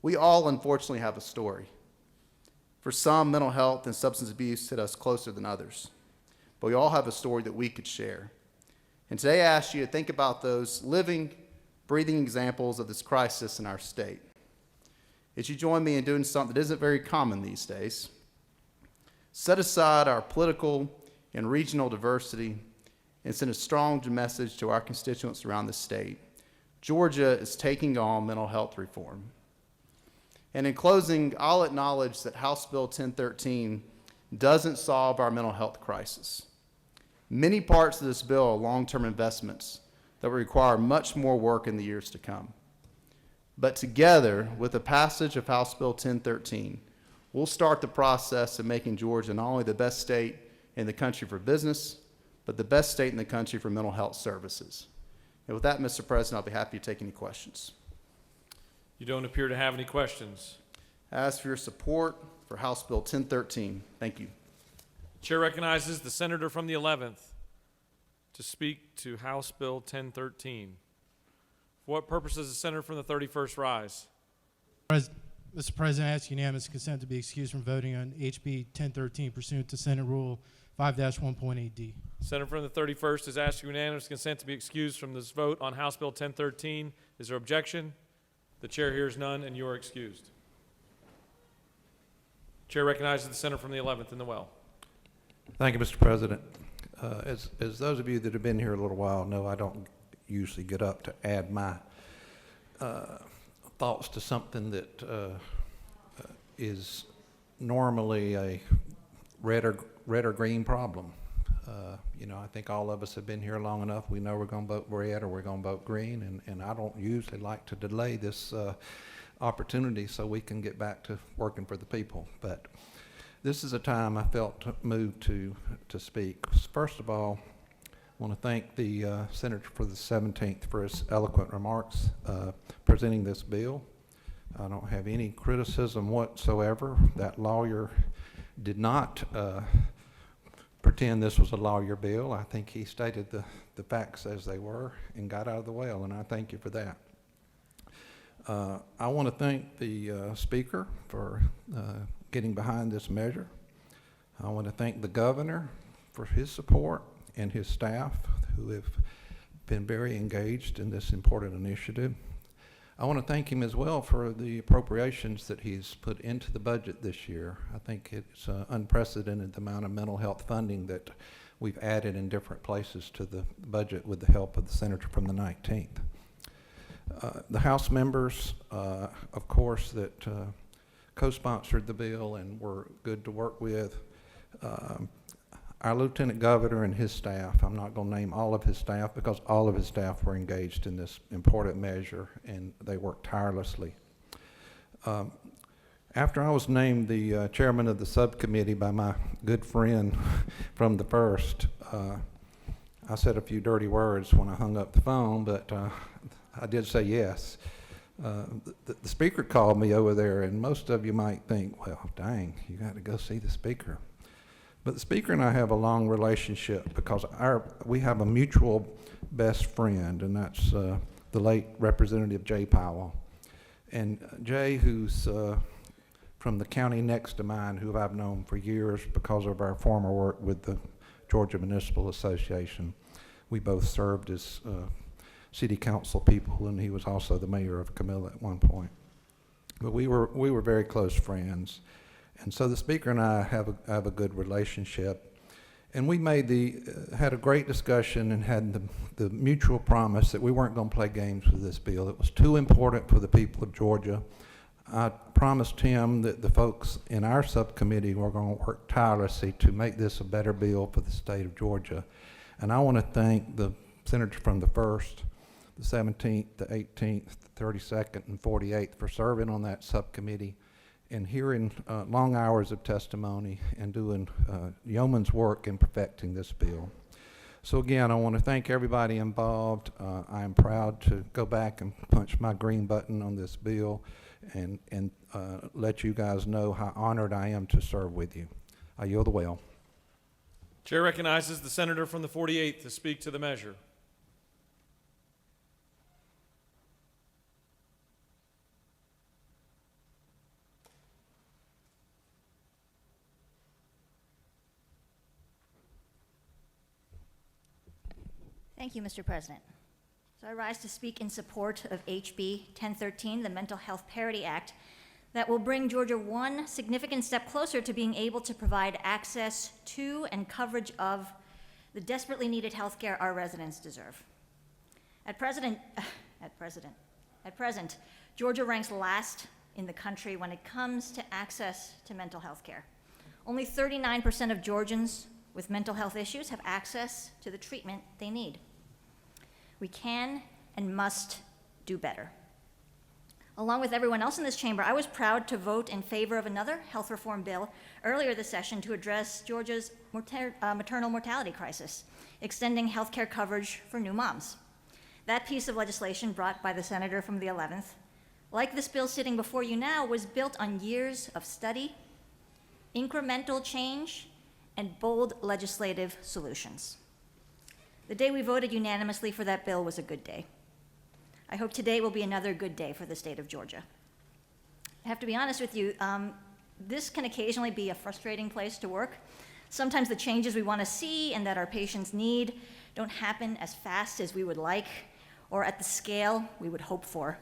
we all unfortunately have a story. For some, mental health and substance abuse hit us closer than others, but we all have a story that we could share. And today I ask you to think about those living, breathing examples of this crisis in our state. As you join me in doing something that isn't very common these days, set aside our political and regional diversity and send a strong message to our constituents around the state. Georgia is taking on mental health reform. And in closing, I'll acknowledge that House Bill 1013 doesn't solve our mental health crisis. Many parts of this bill are long-term investments that will require much more work in the years to come. But together, with the passage of House Bill 1013, we'll start the process of making Georgia not only the best state in the country for business, but the best state in the country for mental health services. And with that, Mr. President, I'll be happy to take any questions. You don't appear to have any questions. I ask for your support for House Bill 1013. Thank you. Chair recognizes the senator from the 11th to speak to House Bill 1013. For what purpose does the senator from the 31st rise? Mr. President, I ask unanimous consent to be excused from voting on HB 1013 pursuant to Senate Rule 5-1.8D. Senator from the 31st has asked unanimous consent to be excused from this vote on House Bill 1013. Is there objection? The chair hears none, and you are excused. Chair recognizes the senator from the 11th in the well. Thank you, Mr. President. As those of you that have been here a little while know, I don't usually get up to add my thoughts to something that is normally a red or green problem. I think all of us have been here long enough. We know we're going to vote red or we're going to vote green, and I don't usually like to delay this opportunity so we can get back to working for the people. But this is a time I felt moved to speak. First of all, I want to thank the Senator for the 17th for his eloquent remarks presenting this bill. I don't have any criticism whatsoever. That lawyer did not pretend this was a lawyer bill. I think he stated the facts as they were and got out of the way, and I thank you for that. I want to thank the Speaker for getting behind this measure. I want to thank the Governor for his support and his staff who have been very engaged in this important initiative. I want to thank him as well for the appropriations that he's put into the budget this year. I think it's unprecedented the amount of mental health funding that we've added in different places to the budget with the help of the senator from the 19th. The House members, of course, that co-sponsored the bill and were good to work with. Our Lieutenant Governor and his staff, I'm not going to name all of his staff because all of his staff were engaged in this important measure and they worked tirelessly. After I was named the chairman of the subcommittee by my good friend from the first, I said a few dirty words when I hung up the phone, but I did say yes. The speaker called me over there, and most of you might think, well, dang, you got to go see the speaker. But the speaker and I have a long relationship because we have a mutual best friend, and that's the late Representative Jay Powell. And Jay, who's from the county next to mine, who I've known for years because of our former work with the Georgia Municipal Association. We both served as city council people, and he was also the mayor of Camilla at one point. But we were very close friends. And so the speaker and I have a good relationship. And we had a great discussion and had the mutual promise that we weren't going to play games with this bill. It was too important for the people of Georgia. I promised him that the folks in our subcommittee were going to work tirelessly to make this a better bill for the state of Georgia. And I want to thank the senators from the 1st, the 17th, the 18th, the 32nd, and 48th for serving on that subcommittee and hearing long hours of testimony and doing yeoman's work in perfecting this bill. So again, I want to thank everybody involved. I am proud to go back and punch my green button on this bill and let you guys know how honored I am to serve with you. I yield the well. Chair recognizes the senator from the 48th to speak to the measure. Thank you, Mr. President. So I rise to speak in support of HB 1013, the Mental Health Parity Act, that will bring Georgia one significant step closer to being able to provide access to and coverage of the desperately needed health care our residents deserve. At present, Georgia ranks last in the country when it comes to access to mental health care. Only 39% of Georgians with mental health issues have access to the treatment they need. We can and must do better. Along with everyone else in this chamber, I was proud to vote in favor of another health reform bill earlier this session to address Georgia's maternal mortality crisis, extending health care coverage for new moms. That piece of legislation brought by the senator from the 11th, like this bill sitting before you now, was built on years of study, incremental change, and bold legislative solutions. The day we voted unanimously for that bill was a good day. I hope today will be another good day for the state of Georgia. I have to be honest with you, this can occasionally be a frustrating place to work. Sometimes the changes we want to see and that our patients need don't happen as fast as we would like or at the scale we would hope for.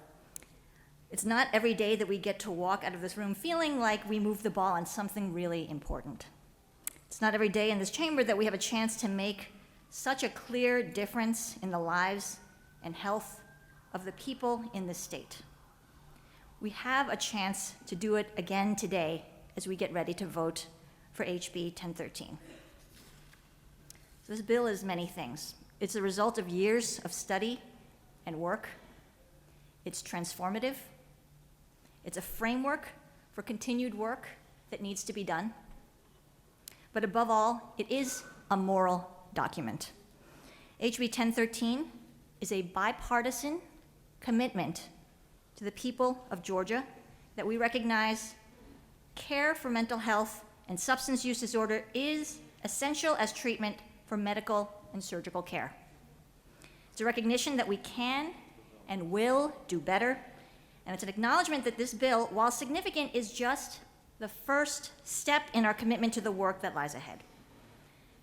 It's not every day that we get to walk out of this room feeling like we moved the ball on something really important. It's not every day in this chamber that we have a chance to make such a clear difference in the lives and health of the people in this state. We have a chance to do it again today as we get ready to vote for HB 1013. This bill is many things. It's a result of years of study and work. It's transformative. It's a framework for continued work that needs to be done. But above all, it is a moral document. HB 1013 is a bipartisan commitment to the people of Georgia that we recognize care for mental health and substance use disorder is essential as treatment for medical and surgical care. It's a recognition that we can and will do better, and it's an acknowledgement that this bill, while significant, is just the first step in our commitment to the work that lies ahead.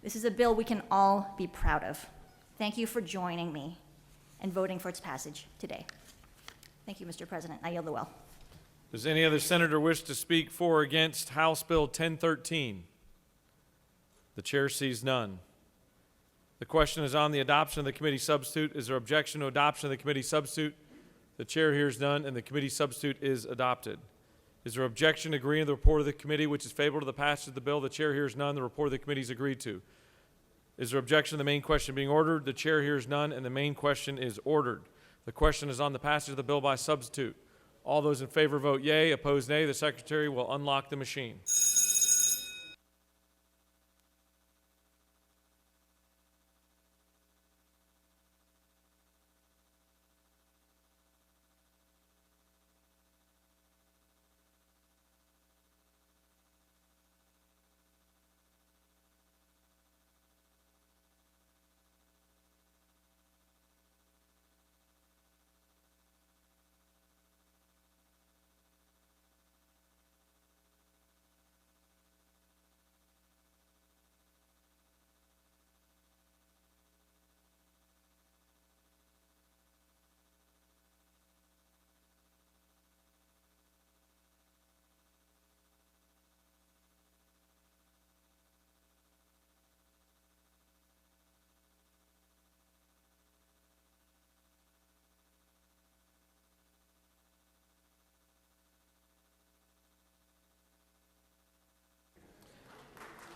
This is a bill we can all be proud of. Thank you for joining me and voting for its passage today. Thank you, Mr. President. I yield the well. Does any other senator wish to speak for or against House Bill 1013? The chair sees none. The question is on the adoption of the committee substitute. Is there objection to adoption of the committee substitute? The chair hears none, and the committee substitute is adopted. Is there objection to agreeing to the report of the committee, which is favorable to the passage of the bill? The chair hears none. The report of the committee is agreed to. Is there objection to the main question being ordered? The chair hears none, and the main question is ordered. The question is on the passage of the bill by substitute. All those in favor vote yea. Opposed, nay. The secretary will unlock the machine.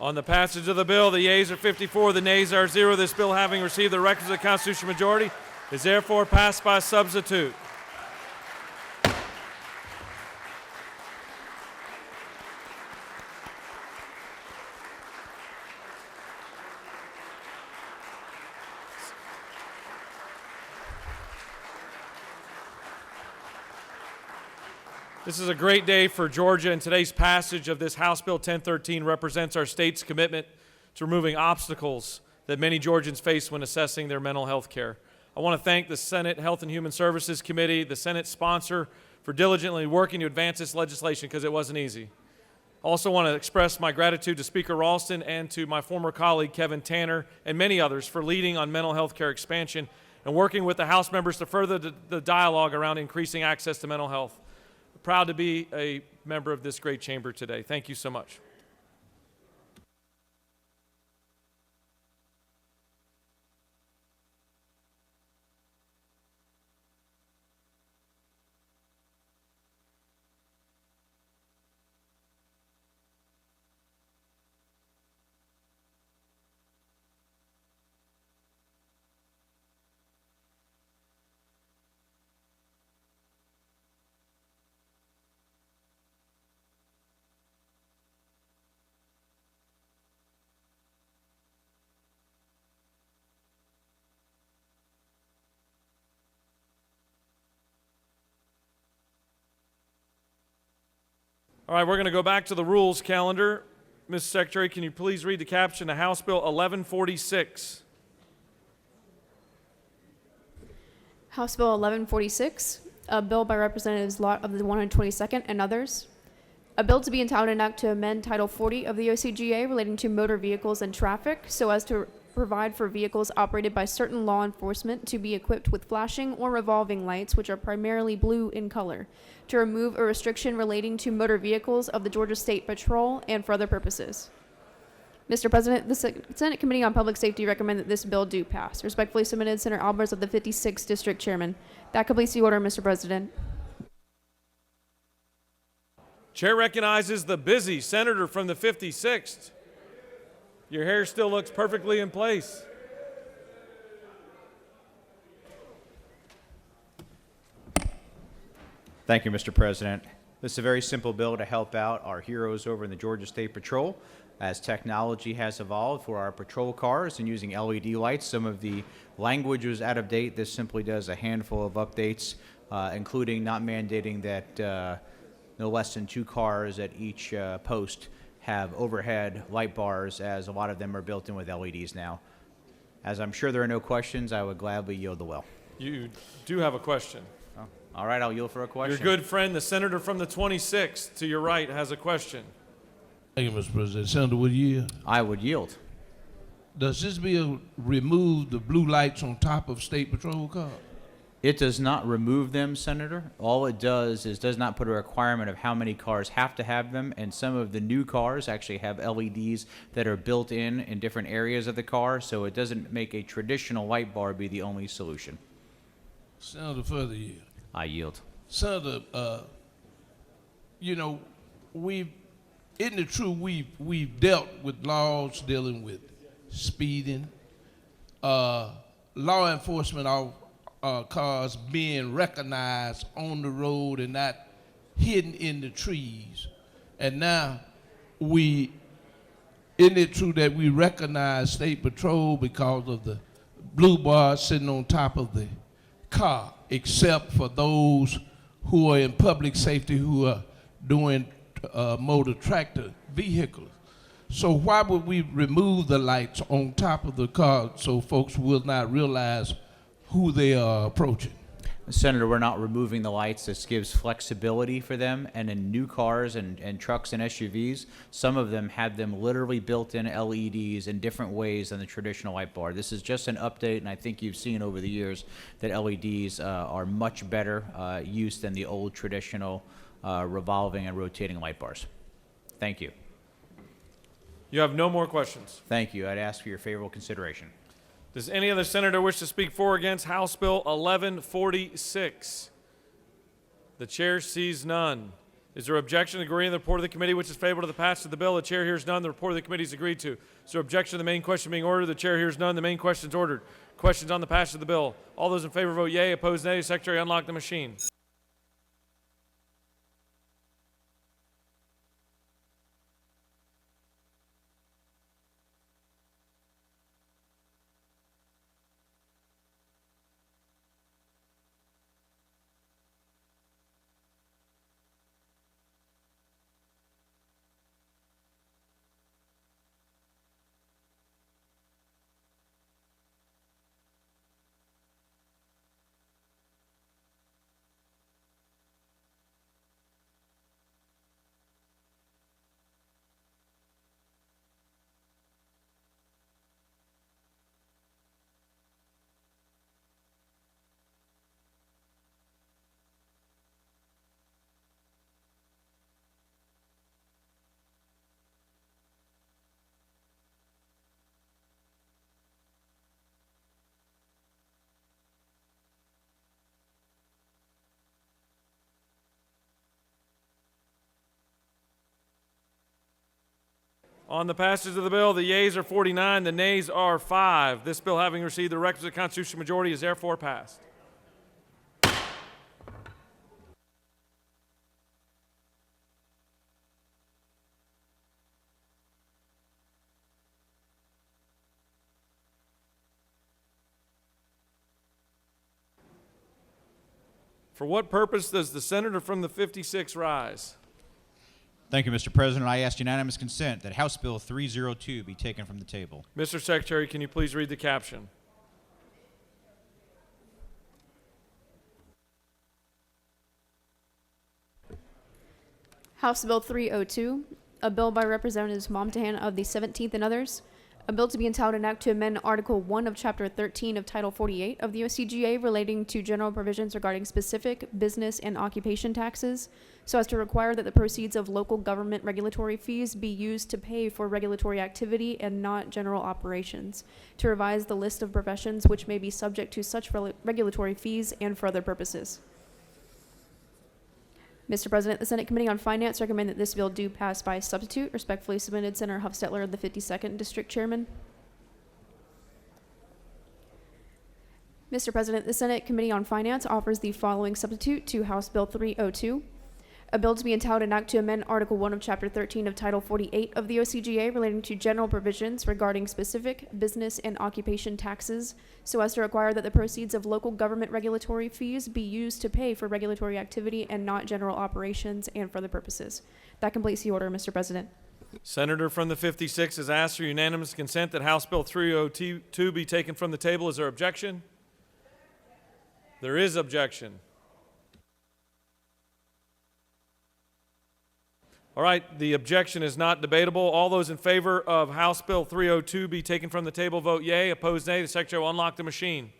On the passage of the bill, the yeas are 54, the nays are 0. This bill, having received the requisite constitutional majority, is therefore passed by substitute. This is a great day for Georgia, and today's passage of this House Bill 1013 represents our state's commitment to removing obstacles that many Georgians face when assessing their mental health care. I want to thank the Senate Health and Human Services Committee, the Senate sponsor, for diligently working to advance this legislation because it wasn't easy. I also want to express my gratitude to Speaker Ralston and to my former colleague Kevin Tanner and many others for leading on mental health care expansion and working with the House members to further the dialogue around increasing access to mental health. Proud to be a member of this great chamber today. Thank you so much. All right, we're going to go back to the rules calendar. Mr. Secretary, can you please read the caption to House Bill 1146? House Bill 1146, a bill by Representatives Lott of the 122nd and others. A bill to be entitled an act to amend Title 40 of the OCGA relating to motor vehicles and traffic so as to provide for vehicles operated by certain law enforcement to be equipped with flashing or revolving lights, which are primarily blue in color, to remove a restriction relating to motor vehicles of the Georgia State Patrol and for other purposes. Mr. President, the Senate Committee on Public Safety recommend that this bill do pass. Respectfully submitted, Senator Albers of the 56th District Chairman. That completes the order, Mr. President. Chair recognizes the busy senator from the 56th. Your hair still looks perfectly in place. Thank you, Mr. President. This is a very simple bill to help out our heroes over in the Georgia State Patrol. As technology has evolved for our patrol cars and using LED lights, some of the language was out of date. This simply does a handful of updates, including not mandating that no less than 2 cars at each post have overhead light bars, as a lot of them are built in with LEDs now. As I'm sure there are no questions, I would gladly yield the will. You do have a question. Oh, all right, I'll yield for a question. Your good friend, the senator from the 26th to your right, has a question. Thank you, Mr. President. Senator, would you yield? I would yield. Does this bill remove the blue lights on top of state patrol cars? It does not remove them, Senator. All it does is does not put a requirement of how many cars have to have them, and some of the new cars actually have LEDs that are built in different areas of the car, so it doesn't make a traditional light bar be the only solution. Senator, further yield. I yield. Senator, you know, isn't it true we've dealt with laws dealing with speeding, law enforcement cars being recognized on the road and not hidden in the trees. And now isn't it true that we recognize state patrol because of the blue bar sitting on top of the car, except for those who are in public safety who are doing motor tractor vehicles? So why would we remove the lights on top of the car so folks will not realize who they are approaching? Senator, we're not removing the lights. This gives flexibility for them. And in new cars and trucks and SUVs, some of them have them literally built in LEDs in different ways than the traditional light bar. This is just an update, and I think you've seen over the years that LEDs are much better use than the old traditional revolving and rotating light bars. Thank you. You have no more questions. Thank you. I'd ask for your favorable consideration. Does any other senator wish to speak for or against House Bill 1146? The chair sees none. Is there objection to agreeing to the report of the committee which is favorable to the passage of the bill? The chair hears none. The report of the committee is agreed to. Is there objection to the main question being ordered? The chair hears none. The main question is ordered. Questions on the passage of the bill. All those in favor vote yea. Opposed, nay. Secretary, unlock the machine. On the passage of the bill, the yeas are 49, the nays are 5. This bill, having received the requisite constitutional majority, is therefore passed. For what purpose does the senator from the 56 rise? Thank you, Mr. President. I ask unanimous consent that House Bill 302 be taken from the table. Mr. Secretary, can you please read the caption? House Bill 302, a bill by Representatives Momtahan of the 17th and others, a bill to be entitled an act to amend Article 1 of Chapter 13 of Title 48 of the OCGA relating to general provisions regarding specific business and occupation taxes, so as to require that the proceeds of local government regulatory fees be used to pay for regulatory activity and not general operations, to revise the list of professions which may be subject to such regulatory fees and for other purposes. Mr. President, the Senate Committee on Finance recommend that this bill do pass by substitute. Respectfully submitted, Senator Huffstetler, the 52nd District Chairman. Mr. President, the Senate Committee on Finance offers the following substitute to House Bill 302. A bill to be entitled an act to amend Article 1 of Chapter 13 of Title 48 of the OCGA relating to general provisions regarding specific business and occupation taxes, so as to require that the proceeds of local government regulatory fees be used to pay for regulatory activity and not general operations and for other purposes. That completes the order, Mr. President. Senator from the 56 has asked for unanimous consent that House Bill 302 be taken from the table. Is there objection? There is objection. All right, the objection is not debatable. All those in favor of House Bill 302 be taken from the table, vote yea. Opposed, nay. The Secretary will unlock the machine.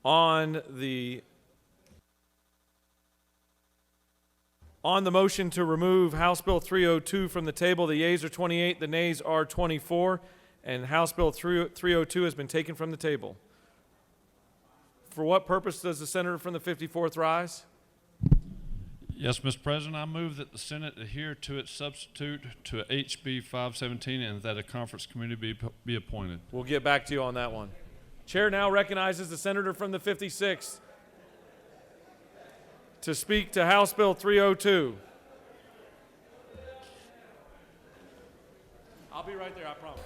On the motion to remove House Bill 302 from the table, the yeas are 28, the nays are 24, and House Bill 302 has been taken from the table. For what purpose does the senator from the 54th rise? Yes, Mr. President, I move that the Senate adhere to its substitute to HB 517 and that a conference committee be appointed. We'll get back to you on that one. Chair now recognizes the senator from the 56th to speak to House Bill 302. I'll be right there, I promise.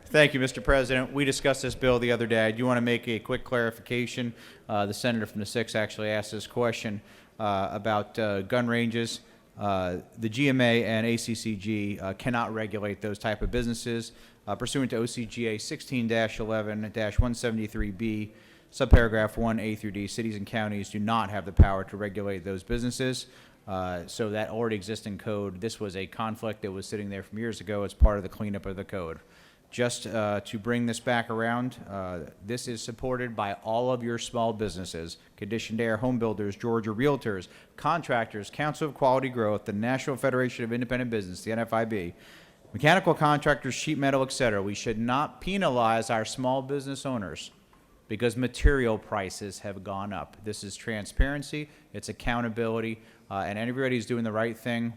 Thank you, Mr. President. We discussed this bill the other day. I do want to make a quick clarification. The senator from the 6th actually asked this question about gun ranges. The GMA and ACCG cannot regulate those type of businesses. Pursuant to OCGA 16-11-173B, subparagraph 1A through D, cities and counties do not have the power to regulate those businesses. So that already exists in code. This was a conflict that was sitting there from years ago as part of the cleanup of the code. Just to bring this back around, this is supported by all of your small businesses, Conditioned Air, Home Builders, Georgia Realtors, Contractors, Council of Quality Growth, the National Federation of Independent Business, the NFIB, mechanical contractors, sheet metal, etc. We should not penalize our small business owners because material prices have gone up. This is transparency, it's accountability, and anybody who's doing the right thing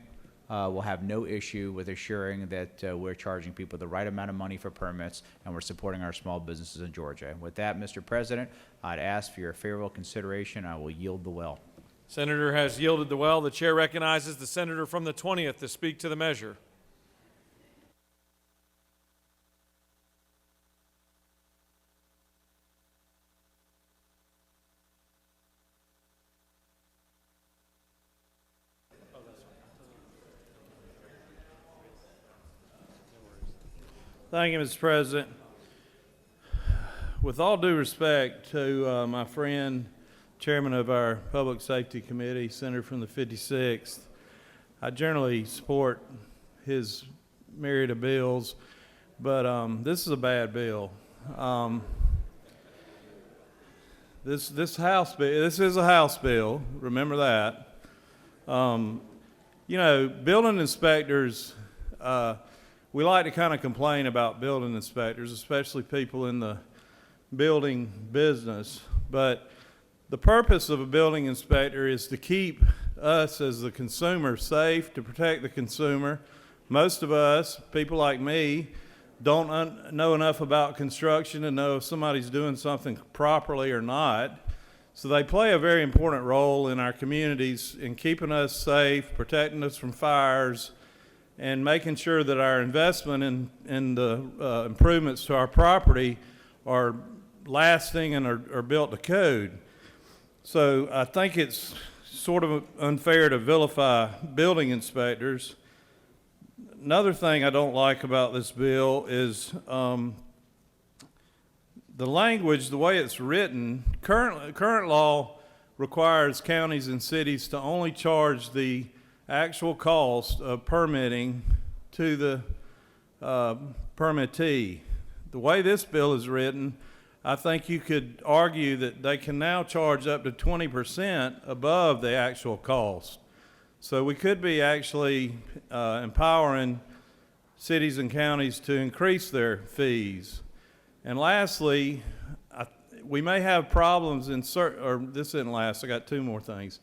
will have no issue with assuring that we're charging people the right amount of money for permits and we're supporting our small businesses in Georgia. And with that, Mr. President, I'd ask for your favorable consideration. I will yield the well. Senator has yielded the well. The chair recognizes the senator from the 20th to speak to the measure. Thank you, Mr. President. With all due respect to my friend, chairman of our Public Safety Committee, senator from the 56th, I generally support his myriad of bills, but this is a bad bill. This is a House bill. Remember that. You know, building inspectors. We like to kind of complain about building inspectors, especially people in the building business. But the purpose of a building inspector is to keep us as the consumer safe, to protect the consumer. Most of us, people like me, don't know enough about construction to know if somebody's doing something properly or not. So they play a very important role in our communities in keeping us safe, protecting us from fires, and making sure that our investment in the improvements to our property are lasting and are built to code. So I think it's sort of unfair to vilify building inspectors. Another thing I don't like about this bill is the language, the way it's written. Current law requires counties and cities to only charge the actual cost of permitting to the permittee. The way this bill is written, I think you could argue that they can now charge up to 20% above the actual cost. So we could be actually empowering cities and counties to increase their fees. And lastly, we may have problems in this isn't last, I got two more things.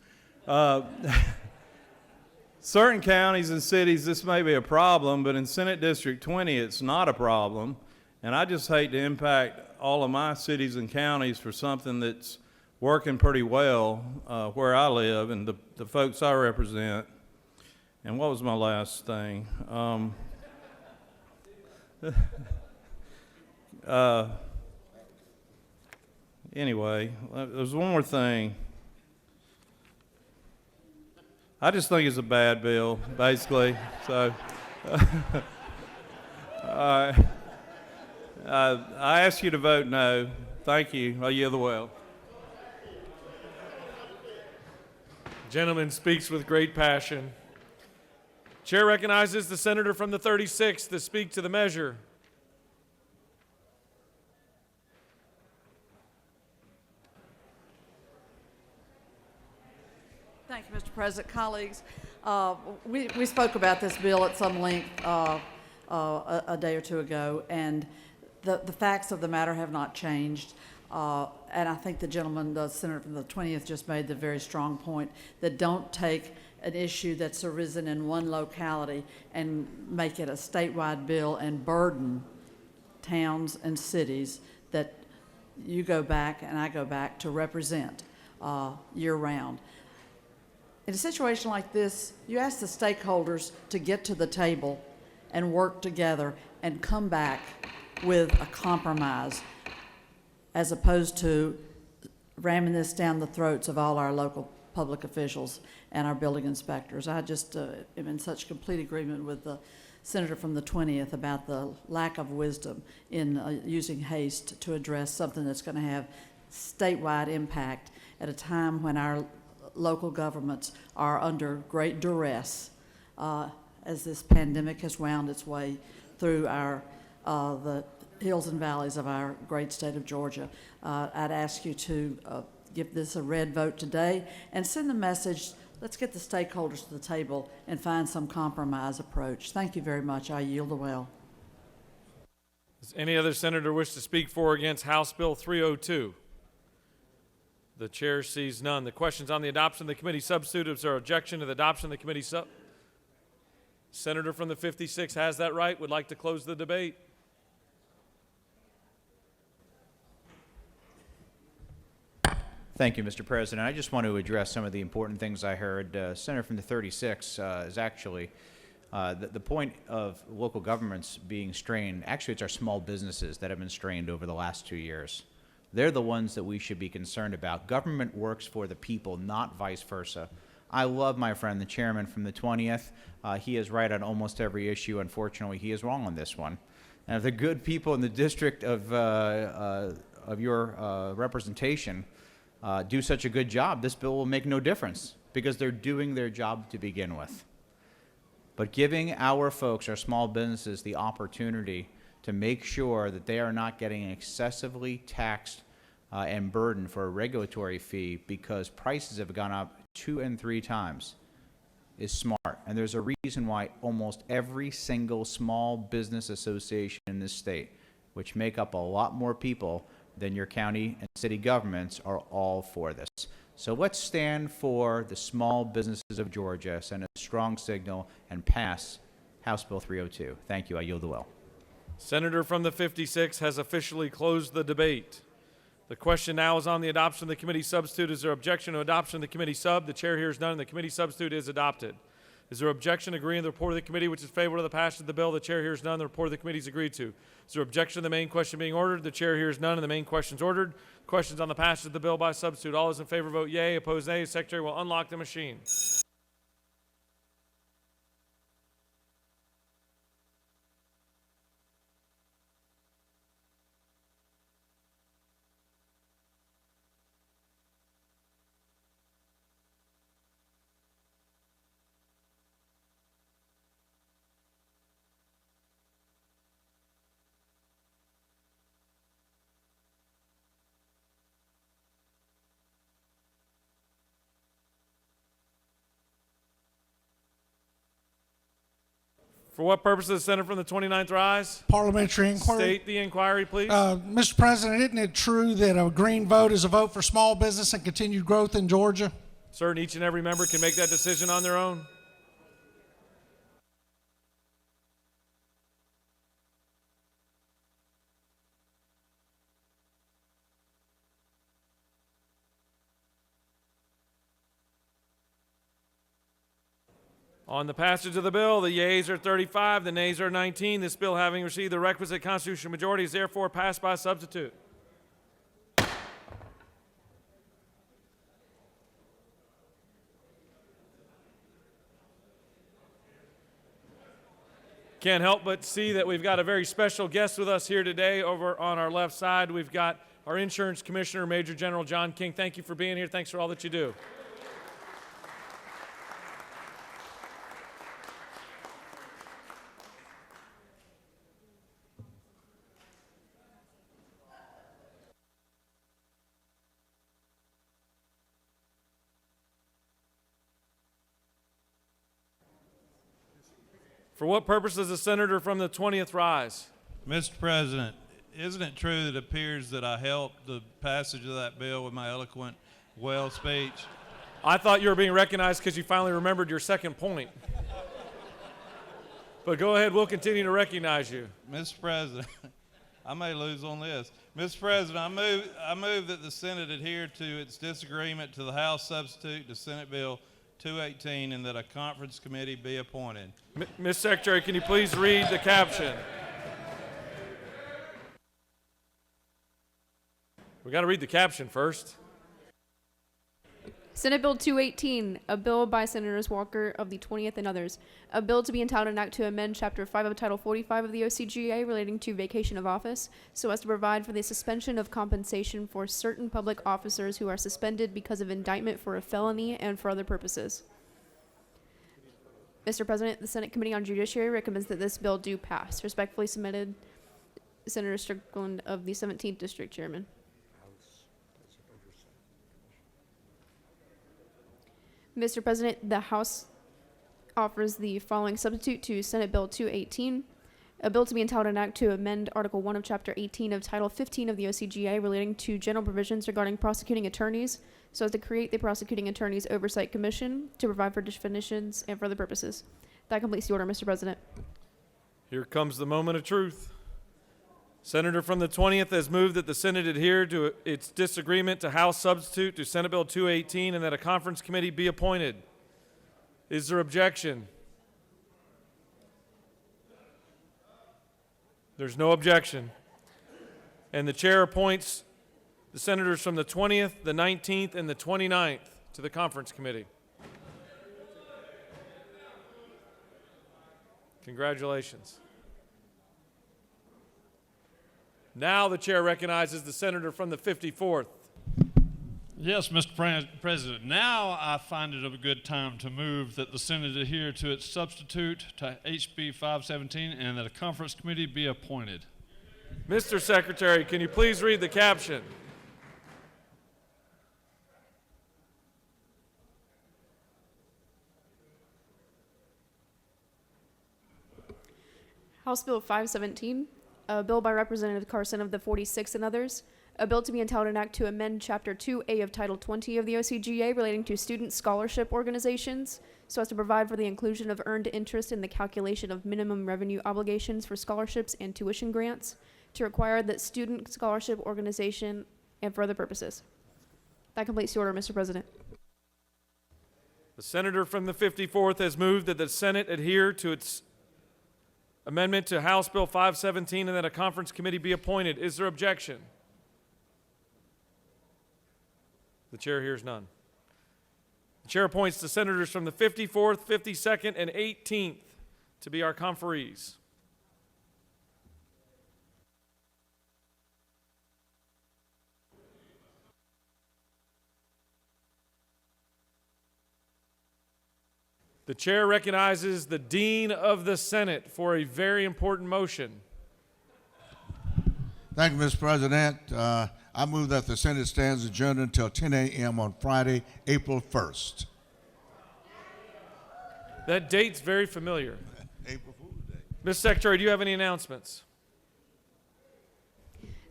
Certain counties and cities, this may be a problem, but in Senate District 20, it's not a problem. And I just hate to impact all of my cities and counties for something that's working pretty well where I live and the folks I represent. And what was my last thing? Anyway, there's one more thing. I just think it's a bad bill, basically. So, I ask you to vote no. Thank you. I yield the well. Gentleman speaks with great passion. Chair recognizes the senator from the 36th to speak to the measure. Thank you, Mr. President. Colleagues, we spoke about this bill at some length a day or two ago, and the facts of the matter have not changed. And I think the gentleman, the senator from the 20th, just made the very strong point that don't take an issue that's arisen in one locality and make it a statewide bill and burden towns and cities that you go back and I go back to represent year-round. In a situation like this, you ask the stakeholders to get to the table and work together and come back with a compromise, as opposed to ramming this down the throats of all our local public officials and our building inspectors. I just am in such complete agreement with the senator from the 20th about the lack of wisdom in using haste to address something that's going to have statewide impact at a time when our local governments are under great duress as this pandemic has wound its way through our the hills and valleys of our great state of Georgia. I'd ask you to give this a red vote today and send the message, let's get the stakeholders to the table and find some compromise approach. Thank you very much. I yield the well. Does any other senator wish to speak for or against House Bill 302? The chair sees none. The question's on the adoption of the committee substitute. Is there objection to the adoption of the committee Senator from the 56 has that right. Would like to close the debate. Thank you, Mr. President. I just want to address some of the important things I heard. Senator from the 36 is actually the point of local governments being strained. Actually, it's our small businesses that have been strained over the last 2 years. They're the ones that we should be concerned about. Government works for the people, not vice versa. I love my friend, the chairman from the 20th. He is right on almost every issue. Unfortunately, he is wrong on this one. And if the good people in the district of your representation do such a good job, this bill will make no difference because they're doing their job to begin with. But giving our folks, our small businesses, the opportunity to make sure that they are not getting excessively taxed and burdened for a regulatory fee because prices have gone up 2 and 3 times is smart. And there's a reason why almost every single small business association in this state, which make up a lot more people than your county and city governments, are all for this. So let's stand for the small businesses of Georgia, send a strong signal, and pass House Bill 302. Thank you. I yield the well. Senator from the 56 has officially closed the debate. The question now is on the adoption of the committee substitute. Is there objection to adoption of the committee sub? The chair hears none, and the committee substitute is adopted. Is there objection to agreeing to the report of the committee which is favorable to the passage of the bill? The chair hears none. The report of the committee is agreed to. Is there objection to the main question being ordered? The chair hears none, and the main question is ordered. Questions on the passage of the bill by substitute. All those in favor vote yea. Opposed nay. The secretary will unlock the machine. For what purpose does the senator from the 29th rise? Parliamentary inquiry. State the inquiry, please. Mr. President, isn't it true that a green vote is a vote for small business and continued growth in Georgia? Sir, and each and every member can make that decision on their own. On the passage of the bill, the yeas are 35, the nays are 19. This bill, having received the requisite constitutional majority, is therefore passed by substitute. Can't help but see that we've got a very special guest with us here today. Over on our left side, we've got our Insurance Commissioner, Major General John King. Thank you for being here. Thanks for all that you do. For what purpose does the senator from the 20th rise? Mr. President, isn't it true that it appears that I helped the passage of that bill with my eloquent, well speech? I thought you were being recognized because you finally remembered your second point. But go ahead, we'll continue to recognize you. Mr. President, I may lose on this. Mr. President, I move that the Senate adhere to its disagreement to the House substitute to Senate Bill 218 and that a conference committee be appointed. Ms. Secretary, can you please read the caption? We got to read the caption first. Senate Bill 218, a bill by Senators Walker of the 20th and others. A bill to be entitled an act to amend Chapter 5 of Title 45 of the OCGA relating to vacation of office so as to provide for the suspension of compensation for certain public officers who are suspended because of indictment for a felony and for other purposes. Mr. President, the Senate Committee on Judiciary recommends that this bill do pass. Respectfully submitted, Senator Strickland of the 17th District Chairman. Mr. President, the House offers the following substitute to Senate Bill 218, a bill to be entitled an act to amend Article 1 of Chapter 18 of Title 15 of the OCGA relating to general provisions regarding prosecuting attorneys so as to create the Prosecuting Attorneys Oversight Commission to provide for definitions and for other purposes. That completes the order, Mr. President. Here comes the moment of truth. Senator from the 20th has moved that the Senate adhere to its disagreement to House substitute to Senate Bill 218 and that a conference committee be appointed. Is there objection? There's no objection. And the chair appoints the senators from the 20th, the 19th, and the 29th to the conference committee. Congratulations. Now the chair recognizes the senator from the 54th. Yes, Mr. President. Now I find it a good time to move that the Senate adhere to its substitute to HB 517 and that a conference committee be appointed. Mr. Secretary, can you please read the caption? House Bill 517, a bill by Representative Carson of the 46th and others, a bill to be entitled an act to amend Chapter 2A of Title 20 of the OCGA relating to student scholarship organizations so as to provide for the inclusion of earned interest in the calculation of minimum revenue obligations for scholarships and tuition grants to require that student scholarship organization and for other purposes. That completes the order, Mr. President. The senator from the 54th has moved that the Senate adhere to its amendment to House Bill 517 and that a conference committee be appointed. Is there objection? The chair hears none. The chair appoints the senators from the 54th, 52nd, and 18th to be our conferees. The chair recognizes the Dean of the Senate for a very important motion. Thank you, Mr. President. I move that the Senate stands adjourned until 10 a.m. on Friday, April 1st. That date's very familiar. April Fool's Day. Ms. Secretary, do you have any announcements?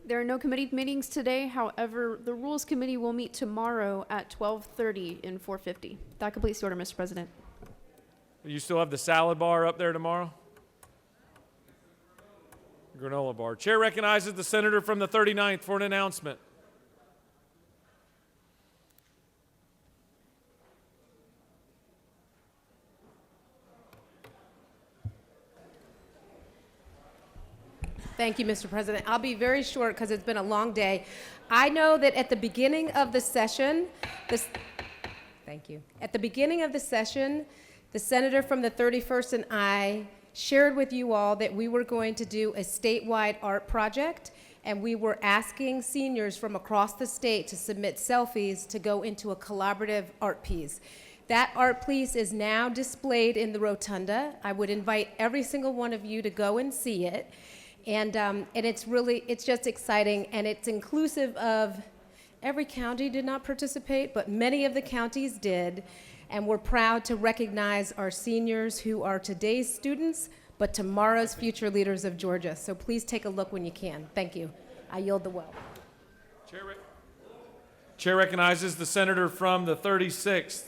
There are no committee meetings today. However, the Rules Committee will meet tomorrow at 12:30 in 450. That completes the order, Mr. President. You still have the salad bar up there tomorrow? Granola bar. Chair recognizes the senator from the 39th for an announcement. Thank you, Mr. President. I'll be very short because it's been a long day. I know that at the beginning of the session, thank you. At the beginning of the session, the senator from the 31st and I shared with you all that we were going to do a statewide art project, and we were asking seniors from across the state to submit selfies to go into a collaborative art piece. That art piece is now displayed in the rotunda. I would invite every single one of you to go and see it. And it's just exciting, and it's inclusive of, every county did not participate, but many of the counties did. And we're proud to recognize our seniors who are today's students, but tomorrow's future leaders of Georgia. So please take a look when you can. Thank you. I yield the well. Chair recognizes the senator from the 36th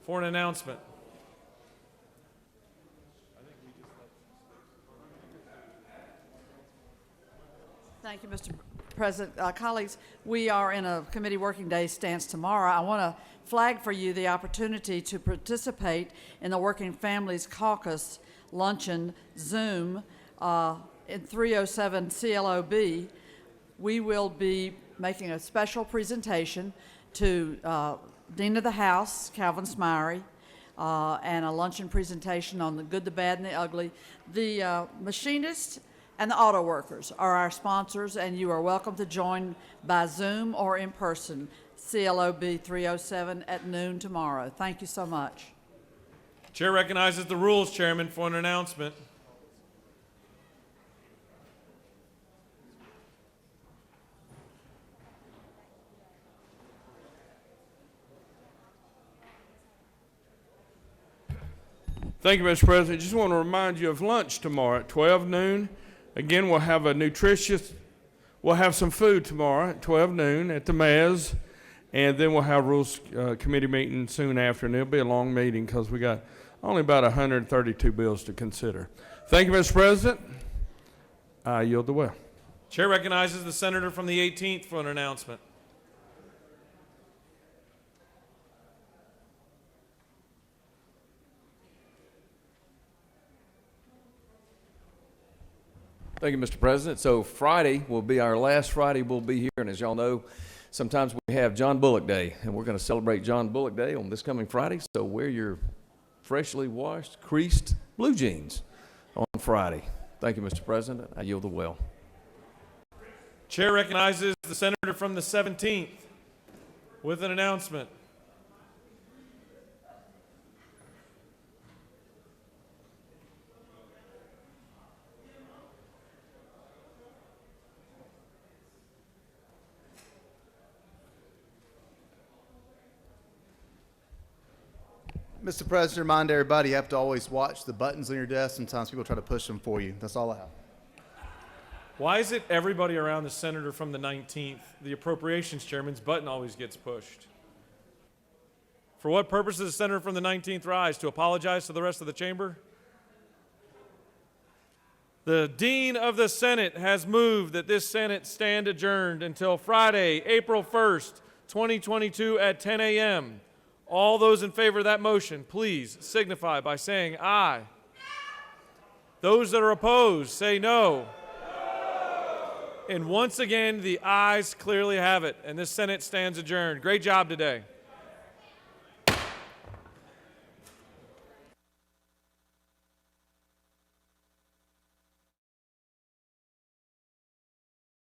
for an announcement. Thank you, Mr. President. Colleagues, we are in a committee working day stance tomorrow. I want to flag for you the opportunity to participate in the Working Families Caucus Luncheon Zoom in 307 CLOB. We will be making a special presentation to Dean of the House, Calvin Smyrie, and a luncheon presentation on the good, the bad, and the ugly. The machinists and the auto workers are our sponsors, and you are welcome to join by Zoom or in person, CLOB 307 at noon tomorrow. Thank you so much. Chair recognizes the Rules Chairman for an announcement. Thank you, Mr. President. Just want to remind you of lunch tomorrow at 12 noon. Again, we'll have we'll have some food tomorrow at 12 noon at the Mez, and then we'll have Rules Committee meeting soon after, and it'll be a long meeting because we got only about 132 bills to consider. Thank you, Mr. President. I yield the way. Chair recognizes the senator from the 18th for an announcement. Thank you, Mr. President. So Friday will be our last Friday we'll be here, and as y'all know, sometimes we have John Bullock Day, and we're going to celebrate John Bullock Day on this coming Friday, so wear your freshly washed, creased blue jeans on Friday. Thank you, Mr. President. I yield the well. Chair recognizes the senator from the 17th with an announcement. Mr. President, remind everybody you have to always watch the buttons on your desk. Sometimes people try to push them for you. That's all I have. Why is it everybody around the senator from the 19th, the appropriations chairman's button always gets pushed? For what purpose does the senator from the 19th rise? To apologize to the rest of the chamber? The Dean of the Senate has moved that this Senate stand adjourned until Friday, April 1st, 2022 at 10 a.m. All those in favor of that motion, please signify by saying aye. Those that are opposed, say no. And once again, the ayes clearly have it, and this Senate stands adjourned. Great job today.